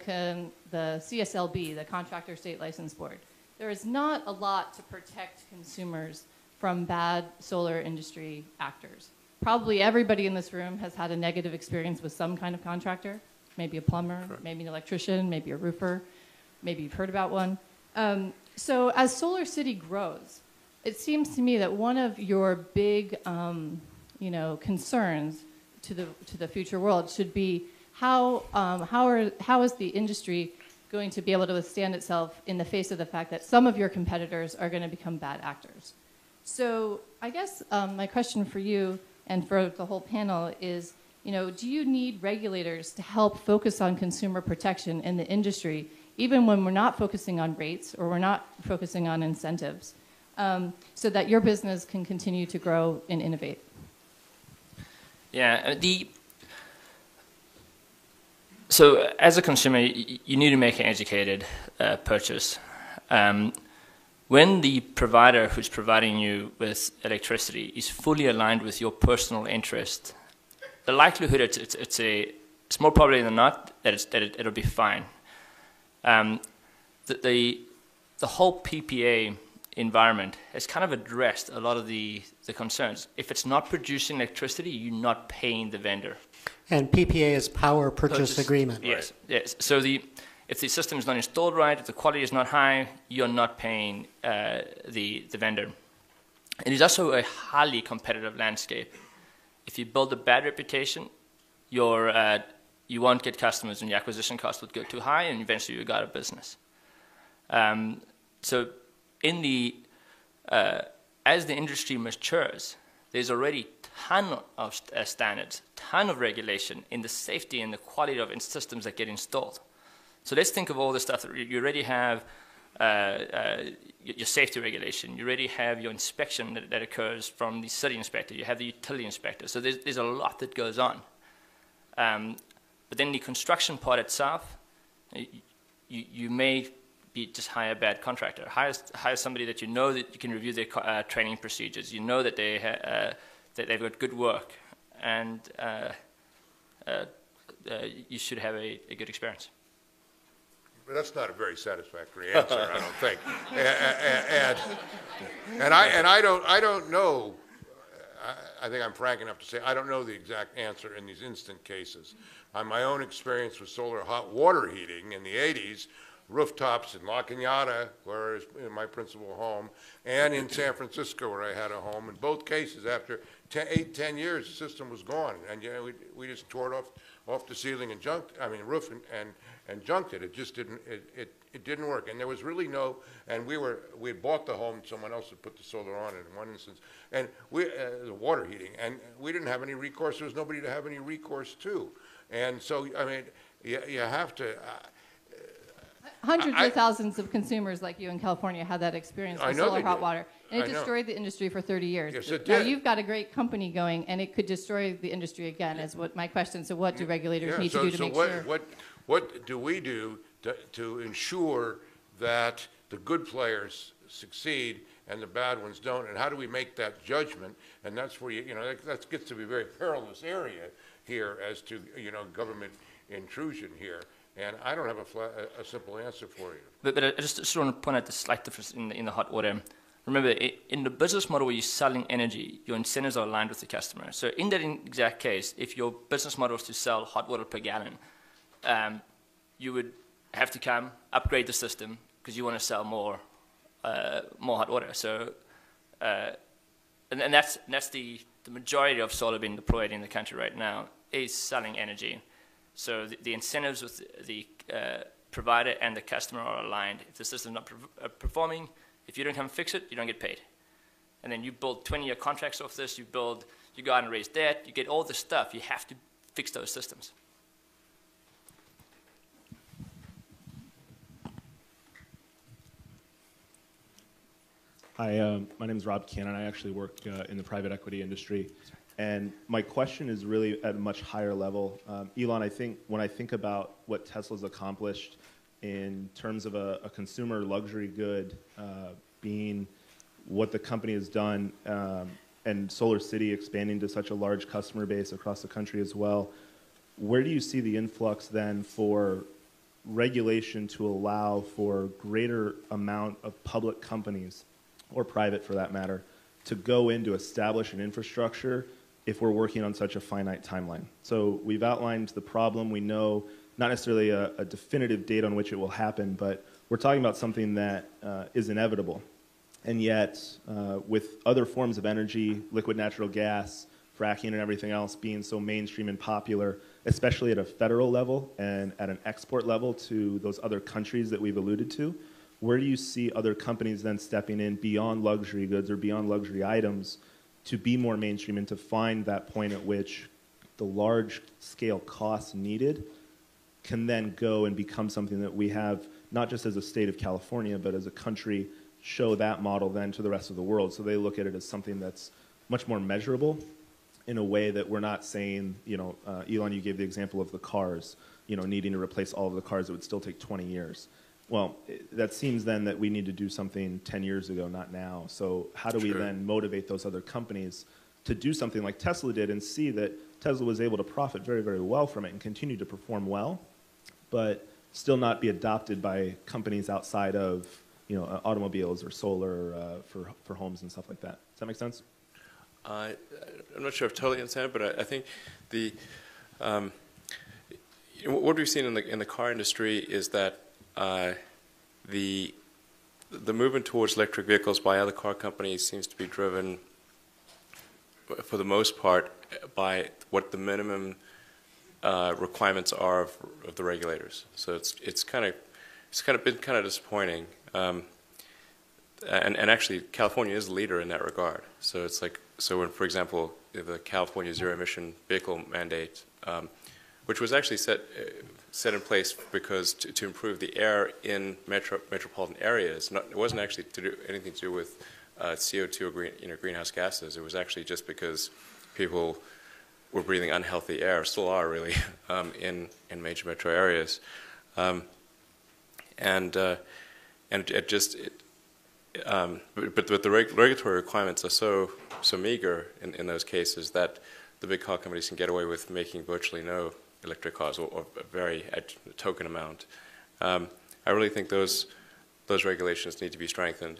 CSLB, the Contractor State License Board, there is not a lot to protect consumers from bad solar industry actors. Probably everybody in this room has had a negative experience with some kind of contractor, maybe a plumber, sure, maybe an electrician, maybe a roofer, maybe you've heard about one. So as Solar City grows, it seems to me that one of your big concerns to the future world should be how is the industry going to be able to withstand itself in the face of the fact that some of your competitors are going to become bad actors? So I guess my question for you and for the whole panel is, do you need regulators to help focus on consumer protection in the industry, even when we're not focusing on rates or we're not focusing on incentives, so that your business can continue to grow and innovate? Yeah, so as a consumer, you need to make an educated purchase. When the provider who's providing you with electricity is fully aligned with your personal interest, the likelihood it's more probably than not that it'll be fine. The whole PPA environment has kind of addressed a lot of the concerns. If it's not producing electricity, you're not paying the vendor. And PPA is power purchase agreement. Yes, right. Yes. So If the system is not installed right, if the quality is not high, you're not paying the vendor. It is also a highly competitive landscape. If you build a bad reputation, you won't get customers, and your acquisition cost would go too high, and eventually you got a business. So as the industry matures, there's already ton of standards, ton of regulation in the safety and the quality of systems that get installed. So let's think of all the stuff that you already have. Your safety regulation, you already have your inspection that occurs from the city inspector, you have the utility inspector, so there's a lot that goes on. But then the construction part itself, you may just hire a bad contractor. Hire somebody that you know that you can review their training procedures, you know that that they've got good work, and you should have a good experience. But that's not a very satisfactory answer, I don't think. And I don't know. I think I'm frank enough to say I don't know the exact answer in these instant cases. On my own experience with solar hot water heating in the 80s, rooftops in La Cañada, where is my principal home, and in San Francisco, where I had a home. In both cases, after 10 years, the system was gone, and we just tore it off the ceiling and roof and junked it. It just didn't. It didn't work, and there was really no. And we had bought the home. Someone else had put the solar on it in one instance, and the water heating, and we didn't have any recourse. There was nobody to have any recourse to, and so I mean, you have to. Hundreds of thousands of consumers like you in California had that experience with solar hot water. And it destroyed the industry for 30 years. Yes, it now did. you've got a great company going, and it could destroy the industry again, is what my question. So what do regulators need to do to make sure? What do we do to ensure that the good players succeed and the bad ones don't? And how do we make that judgment? And that's where, that gets to be a very perilous area here as to, government intrusion here. And I don't have a simple answer for you. But I just want to point out the slight difference in the hot water. Remember, in the business model where you're selling energy, your incentives are aligned with the customer. So in that exact case, if your business model is to sell hot water per gallon, you would have to come, upgrade the system, because you want to sell more hot water. So, and that's the majority of solar being deployed in the country right now is selling energy. So the incentives with the provider and the customer are aligned. If the system is not performing, if you don't come and fix it, you don't get paid. And then you build 20-year contracts off this, you go out and raise debt, you get all this stuff. You have to fix those systems. Hi, my name is Rob Cannon. I actually work in the private equity industry. And my question is really at a much higher level. Elon, I think when I think about what Tesla's accomplished in terms of a consumer luxury good being what the company has done and Solar City expanding to such a large customer base across the country as well, where do you see the influx then for regulation to allow for greater amount of public companies, or private for that matter, to go in to establish an infrastructure if we're working on such a finite timeline? So we've outlined the problem. We know not necessarily a definitive date on which it will happen, but we're talking about something that is inevitable. And yet, with other forms of energy, liquid natural gas, fracking and everything else being so mainstream and popular, especially at a federal level and at an export level to those other countries that we've alluded to, where do you see other companies then stepping in beyond luxury goods or beyond luxury items to be more mainstream and to find that point at which the large-scale costs needed can then go and become something that we have, not just as a state of California, but as a country, show that model then to the rest of the world. So they look at it as something that's much more measurable in a way that we're not saying, Elon, you gave the example of the cars, needing to replace all of the cars. It would still take 20 years. Well, that seems then that we need to do something 10 years ago, not now. So how do we then motivate those other companies to do something like Tesla did and see that Tesla was able to profit very, very well from it and continue to perform well, but still not be adopted by companies outside of automobiles or solar for homes and stuff like that? Does that make sense? I'm not sure if I totally understand, but I think what we've seen in the car industry is that the movement towards electric vehicles by other car companies seems to be driven, for the most part, by what the minimum requirements are of the regulators. So it's kind of been kind of disappointing. And actually, California is the leader in that regard. So it's like, so when, for example, the California zero emission vehicle mandate, which was actually set in place because to improve the air in metropolitan areas. It wasn't actually anything to do with CO2 or greenhouse gases. It was actually just because people were breathing unhealthy air, still are really, in major metro areas, but the regulatory requirements are so meager in those cases that the big car companies can get away with making virtually no electric cars, or a very token amount. I really think those regulations need to be strengthened,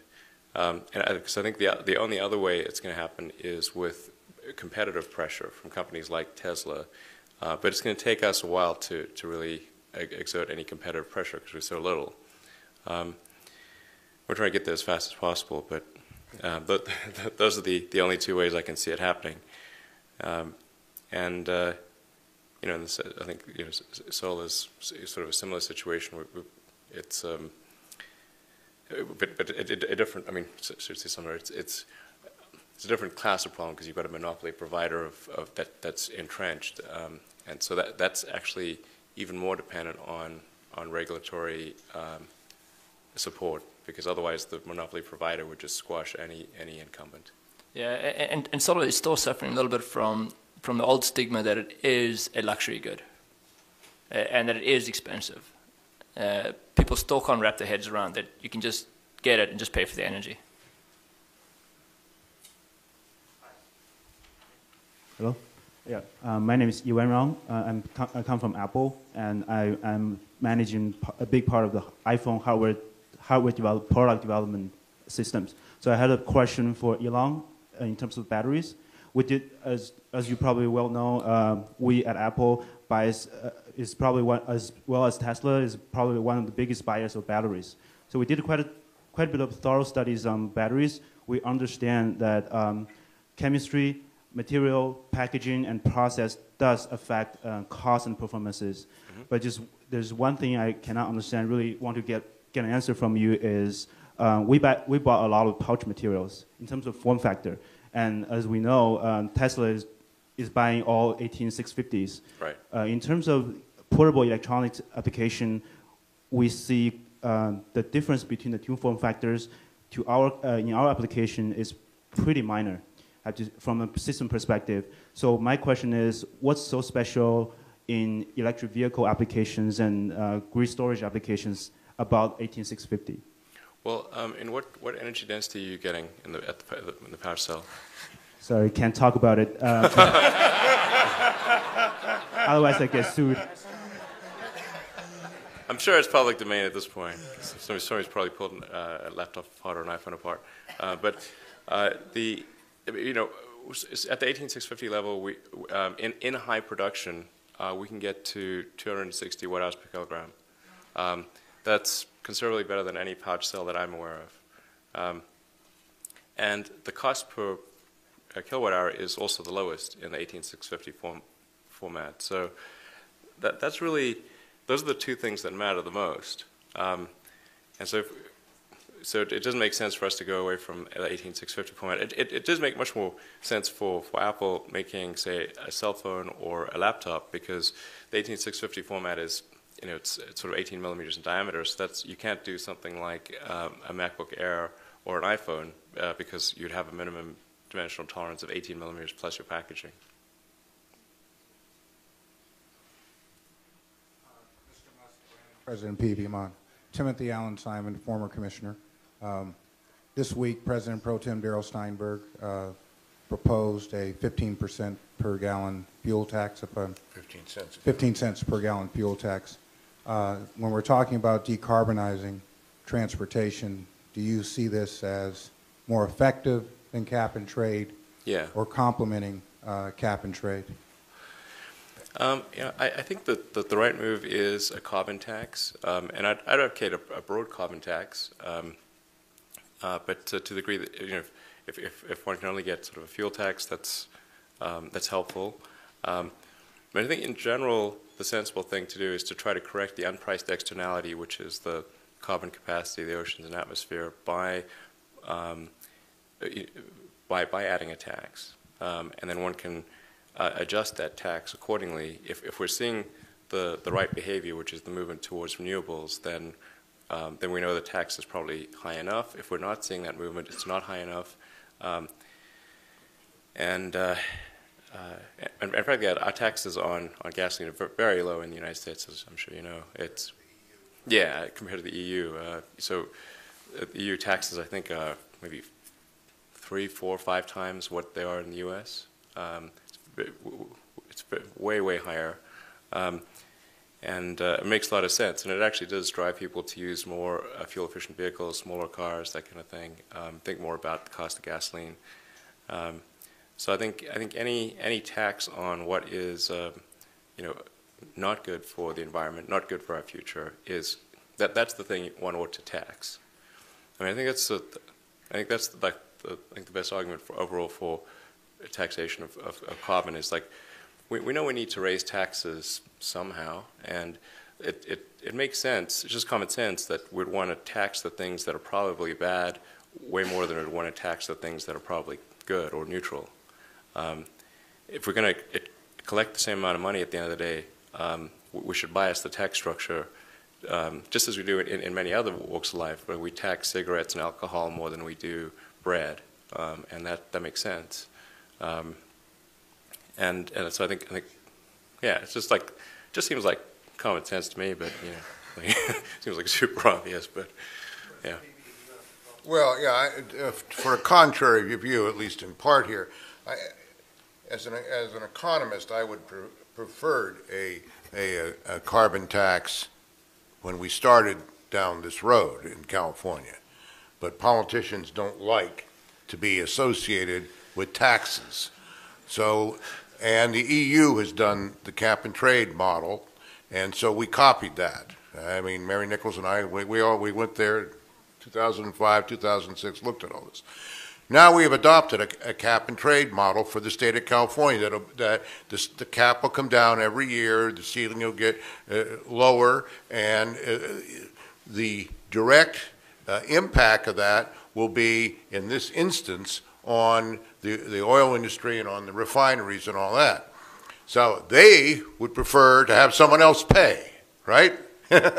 because I think the only other way it's going to happen is with competitive pressure from companies like Tesla, but it's going to take us a while to really exert any competitive pressure because we're so little. We're trying to get there as fast as possible, but those are the only two ways I can see it happening. You know, I think, you know, solar is sort of a similar situation. It's but a different. I mean, seriously, similar. It's a different class of problem because you've got a monopoly provider of that's entrenched, and so that's actually even more dependent on regulatory support, because otherwise the monopoly provider would just squash any incumbent. Yeah, and solar is still suffering a little bit from the old stigma that it is a luxury good and that it is expensive. People still can't wrap their heads around that you can just get it and just pay for the energy. Hello? Yeah, my name is Yuan Rong. I come from Apple, and I'm managing a big part of the iPhone product development systems. So I had a question for Elon in terms of batteries. We did, as you probably well know, we at Apple is probably one, as well as Tesla, is probably one of the biggest buyers of batteries. So we did quite a bit of thorough studies on batteries. We understand that chemistry, material, packaging, and process does affect cost and performances. Mm-hmm. But just there's one thing I cannot understand, really want to get an answer from you is we bought a lot of pouch materials in terms of form factor. And as we know, Tesla is buying all 18650s. Right. In terms of portable electronics application, we see the difference between the two form factors to in our application is pretty minor from a system perspective. So my question is, what's so special in electric vehicle applications and grid storage applications about 18650? Well, and what energy density are you getting in the power cell? Sorry, can't talk about it. Otherwise, I get sued. I'm sure it's public domain at this point. Somebody's probably pulled a laptop apart or an iPhone apart. But you know, at the 18650 level, we in high production, we can get to 260 watt-hours per kilogram. That's considerably better than any pouch cell that I'm aware of. And the cost per kilowatt hour is also the lowest in the 18650 format. So that's really, those are the two things that matter the most. And so it doesn't make sense for us to go away from the 18650 format. It does make much more sense for Apple making, say, a cell phone or a laptop, because the 18650 format is, you know, it's sort of 18 millimeters in diameter, so you can't do something like a MacBook Air or an iPhone because you'd have a minimum dimensional tolerance of 18 millimeters plus your packaging. Mr. Musk, President PV, Timothy Allen Simon, former commissioner. This week, President Pro Tem Darrell Steinberg proposed a 15% per gallon fuel tax. 15 cents. 15 cents per gallon fuel tax. When we're talking about decarbonizing transportation, do you see this as more effective than cap and trade, yeah, or complementing cap and trade? I think that the right move is a carbon tax, and I'd advocate a broad carbon tax, but to the degree that if one can only get sort of a fuel tax, that's helpful. But I think in general, the sensible thing to do is to try to correct the unpriced externality, which is the carbon capacity of the oceans and atmosphere, by adding a tax, and then one can adjust that tax accordingly. If we're seeing the right behavior, which is the movement towards renewables, then we know the tax is probably high enough. If we're not seeing that movement, it's not high enough. And frankly, our taxes on gasoline are very low in the United States, as I'm sure you know. It's compared to the EU. So the EU taxes, I think, are maybe 3, 4, 5 times what they are in the U.S. It's way, way higher. And it makes a lot of sense, and it actually does drive people to use more fuel-efficient vehicles, smaller cars, that kind of thing. Think more about the cost of gasoline. So I think any tax on what is not good for the environment, not good for our future, that's the thing one ought to tax. I mean, I think that's the best argument for overall for taxation of carbon is like we know we need to raise taxes somehow, and it makes sense. It's just common sense that we'd want to tax the things that are probably bad way more than we'd want to tax the things that are probably good or neutral. If we're going to collect the same amount of money at the end of the day, we should bias the tax structure just as we do in many other walks of life, where we tax cigarettes and alcohol more than we do bread, and that makes sense. And so I think it's just seems like common sense to me, but seems like super obvious, but yeah. Well, for a contrary view, at least in part here, as an economist, I would preferred a carbon tax when we started down this road in California, but politicians don't like to be associated with taxes. So, and the EU has done the cap and trade model, and so we copied that. I mean, Mary Nichols and I, we went there 2005, 2006, looked at all this. Now we have adopted a cap and trade model for the state of California that the cap will come down every year, the ceiling will get lower, and the direct impact of that will be, in this instance, on the oil industry and on the refineries and all that. So they would prefer to have someone else pay, right? And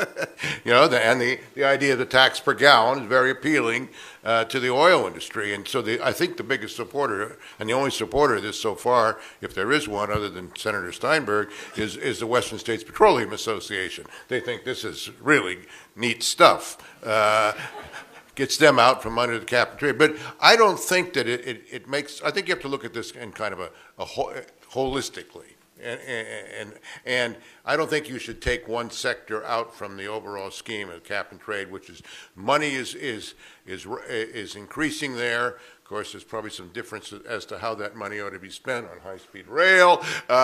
the idea of the tax per gallon is very appealing to the oil industry. And so I think the biggest supporter, and the only supporter of this so far, if there is one other than Senator Steinberg, is the Western States Petroleum Association. They think this is really neat stuff. Gets them out from under the cap and trade. But I don't think that it makes, I think you have to look at this in kind of a holistically. And I don't think you should take one sector out from the overall scheme of cap and trade, which is money is increasing there. Of course, there's probably some difference as to how that money ought to be spent on high-speed rail,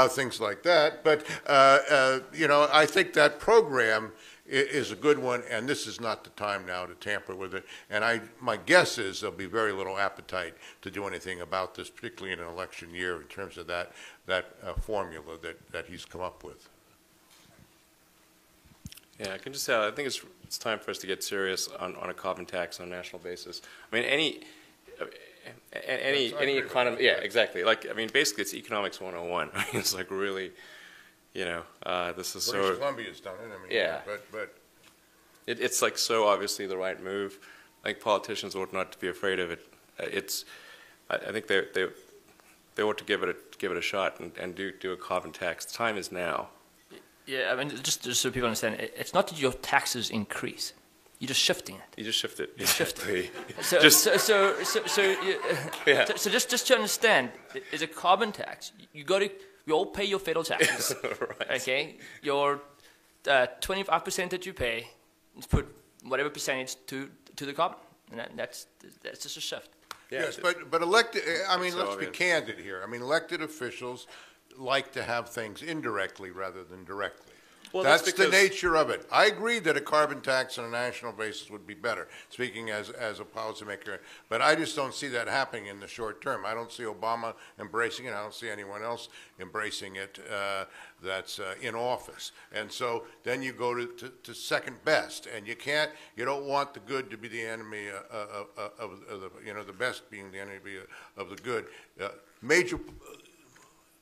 things like that. But I think that program is a good one, and this is not the time now to tamper with it. And my guess is there'll be very little appetite to do anything about this, particularly in an election year, in terms of that formula that he's come up with. Yeah, I can just say I think it's time for us to get serious on a carbon tax on a national basis. I mean, any economy, yeah, exactly. Like, I mean, basically, it's economics 101. I mean, it's like really. This is British Columbia's done it. I mean, yeah, but it's like so obviously the right move. I think politicians ought not to be afraid of it. I think they ought to give it a shot and do a carbon tax. The time is now. Yeah, I mean, just so people understand, it's not that your taxes increase. You're just shifting it. You just shift it. You shift it. So just to understand, it's a carbon tax. We all pay your federal taxes. Right. Okay, your 25% that you pay, put whatever percentage to the carbon, and that's just a shift. Yeah, yes, but elected. I mean, let's be candid here. I mean, elected officials like to have things indirectly rather than directly. Well, that's that's the because- nature of it. I agree that a carbon tax on a national basis would be better, speaking as a policymaker, but I just don't see that happening in the short term. I don't see Obama embracing it. I don't see anyone else embracing it that's in office. And so then you go to second best, and you don't want the good to be the enemy of the, the best being the enemy of the good. Major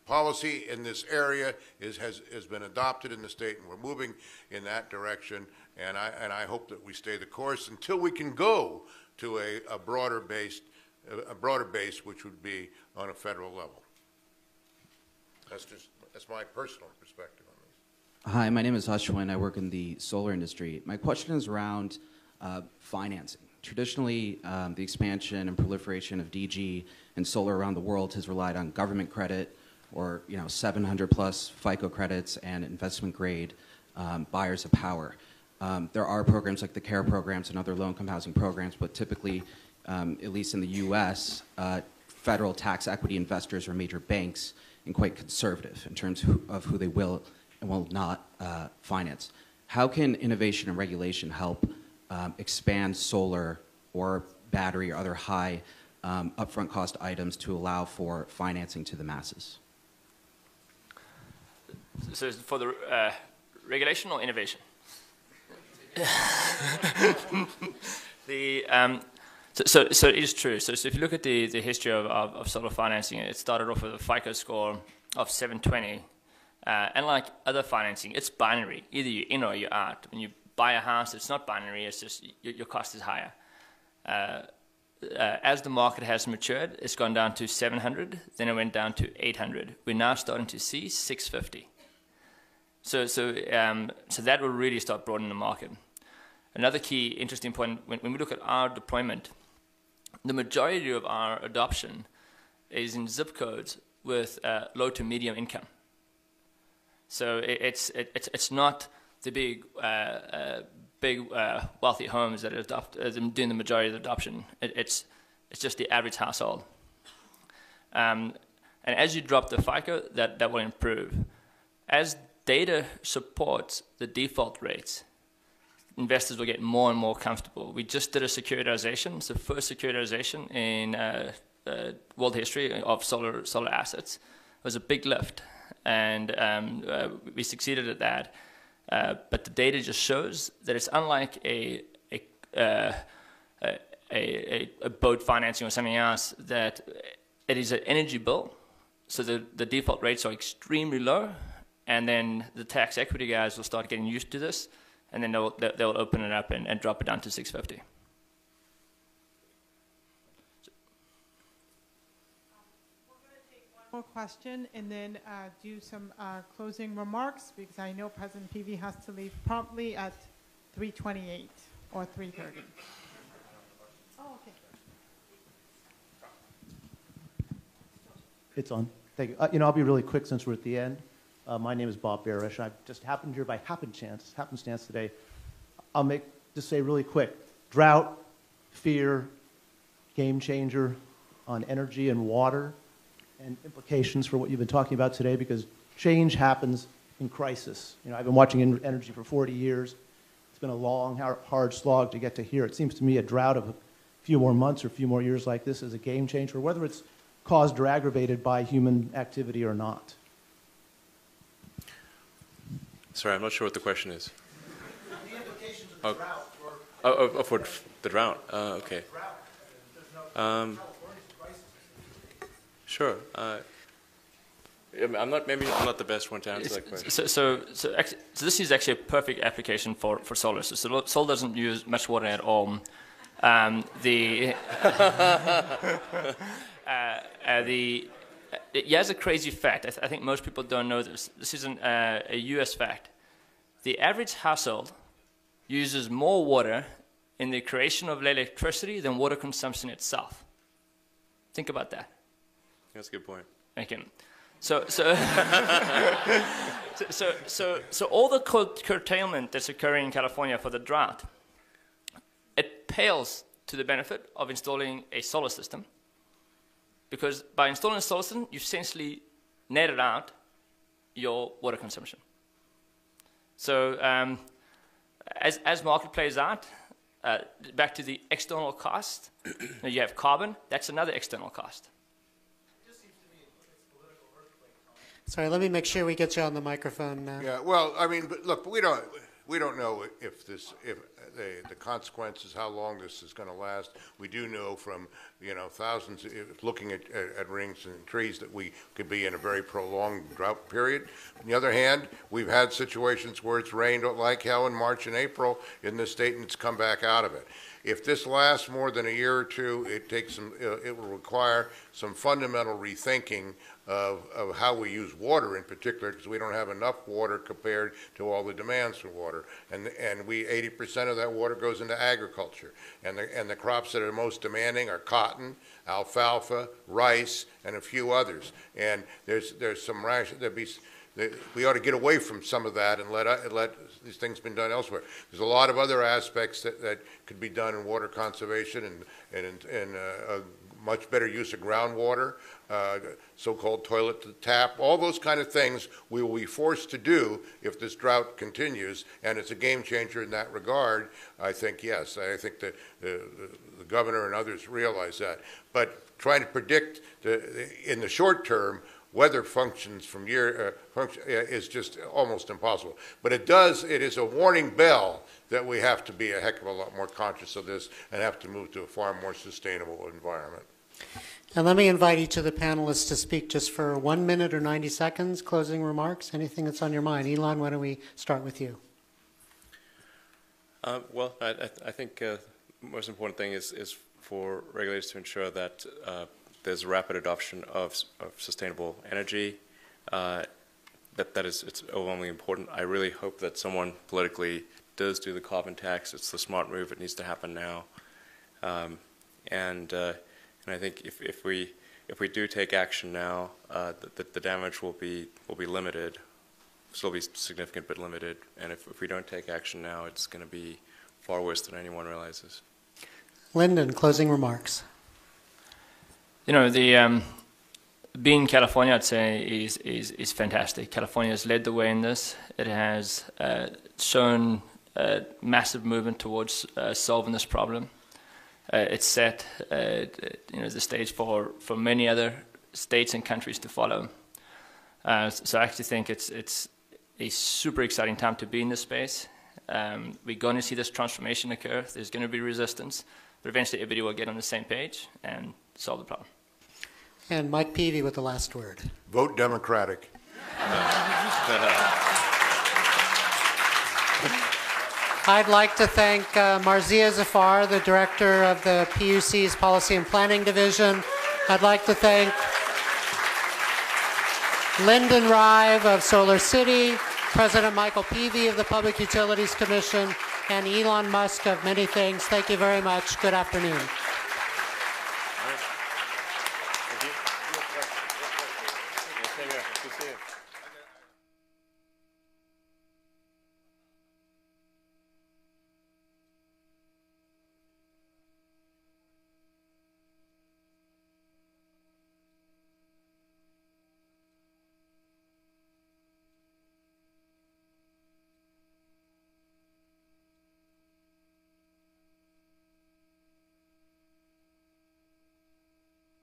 policy in this area has been adopted in the state, and we're moving in that direction. And I hope that we stay the course until we can go to a broader base, which would be on a federal level. That's my personal perspective on this. Hi, my name is Ashwin. I work in the solar industry. My question is around financing. Traditionally, the expansion and proliferation of DG and solar around the world has relied on government credit, or 700 plus FICO credits and investment grade buyers of power. There are programs like the CARE programs and other low-income housing programs, but typically, at least in the U.S., federal tax equity investors are major banks and quite conservative in terms of who they will and will not finance. How can innovation and regulation help expand solar or battery or other high upfront cost items to allow for financing to the masses? So for the regulation or innovation? So it is true. So if you look at the history of solar financing, it started off with a FICO score of 720. And like other financing, it's binary. Either you're in or you're out. When you buy a house, it's not binary. It's just your cost is higher. As the market has matured, it's gone down to 700. Then it went down to 800. We're now starting to see 650. So that will really start broadening the market. Another key interesting point, when we look at our deployment, the majority of our adoption is in zip codes with low to medium income. So it's not the big wealthy homes that are doing the majority of the adoption. It's just the average household. And as you drop the FICO, that will improve. As data supports the default rates, investors will get more and more comfortable. We just did a securitization. It's the first securitization in world history of solar assets. It was a big lift, and we succeeded at that. But the data just shows that it's unlike a boat financing or something else, that it is an energy bill. So the default rates are extremely low, and then the tax equity guys will start getting used to this, and then they'll open it up and drop it down to 650. More question, and then do some closing remarks, because I know President Peavy has to leave promptly at 3:28 or 3:30. Oh, okay. It's on. Thank you. I'll be really quick since we're at the end. My name is Bob Barish. I just happened here by happenstance today. I'll just say really quick: drought, fear, game changer on energy and water, and implications for what you've been talking about today, because change happens in crisis. I've been watching energy for 40 years. It's been a long, hard slog to get to here. It seems to me a drought of a few more months or a few more years like this is a game changer, whether it's caused or aggravated by human activity or not. Sorry, I'm not sure what the question is. The implications of the drought. For the drought. Okay. Sure. I'm not the best one to answer that question. So this is actually a perfect application for solar. So solar doesn't use much water at all. Here's a crazy fact. I think most people don't know this. This is a U.S. fact. The average household uses more water in the creation of electricity than water consumption itself. Think about that. That's a good point. Okay. So all the curtailment that's occurring in California for the drought, it pales to the benefit of installing a solar system. Because by installing a solar system, you essentially netted out your water consumption. So as market plays out, back to the external cost, you have carbon, that's another external cost. Sorry, let me make sure we get you on the microphone now. Yeah, well, I mean, but look, we don't know if the consequences, how long this is going to last. We do know from, thousands, looking at rings and trees, that we could be in a very prolonged drought period. On the other hand, we've had situations where it's rained like hell in March and April in this state, and it's come back out of it. If this lasts more than a year or two, it will require some fundamental rethinking of how we use water in particular, because we don't have enough water compared to all the demands for water. And 80% of that water goes into agriculture. And the crops that are most demanding are cotton, alfalfa, rice, and a few others. And there's some we ought to get away from some of that and let these things be done elsewhere. There's a lot of other aspects that could be done in water conservation and a much better use of groundwater, so-called toilet to tap, all those kind of things we will be forced to do if this drought continues, and it's a game changer in that regard. I think, yes, I think that the governor and others realize that. But trying to predict in the short term weather functions from is just almost impossible. But it is a warning bell that we have to be a heck of a lot more conscious of this and have to move to a far more sustainable environment. And let me invite each of the panelists to speak just for 1 minute or 90 seconds, closing remarks, anything that's on your mind. Elon, why don't we start with you? Well, I think the most important thing is for regulators to ensure that there's a rapid adoption of sustainable energy. It's overwhelmingly important. I really hope that someone politically does do the carbon tax. It's the smart move. It needs to happen now. And I think if we do take action now, the damage will be limited, still be significant but limited. And if we don't take action now, it's going to be far worse than anyone realizes. Lyndon, closing remarks. Being California, I'd say, is fantastic. California has led the way in this. It has shown a massive movement towards solving this problem. It's set the stage for many other states and countries to follow. So I actually think it's a super exciting time to be in this space. We're going to see this transformation occur. There's going to be resistance, but eventually everybody will get on the same page and solve the problem. And Mike Peavy with the last word. Vote Democratic. I'd like to thank Marzia Zafar, the director of the PUC's Policy and Planning Division. I'd like to thank Lyndon Rive of Solar City, President Michael Peavy of the Public Utilities Commission, and Elon Musk of many things. Thank you very much. Good afternoon.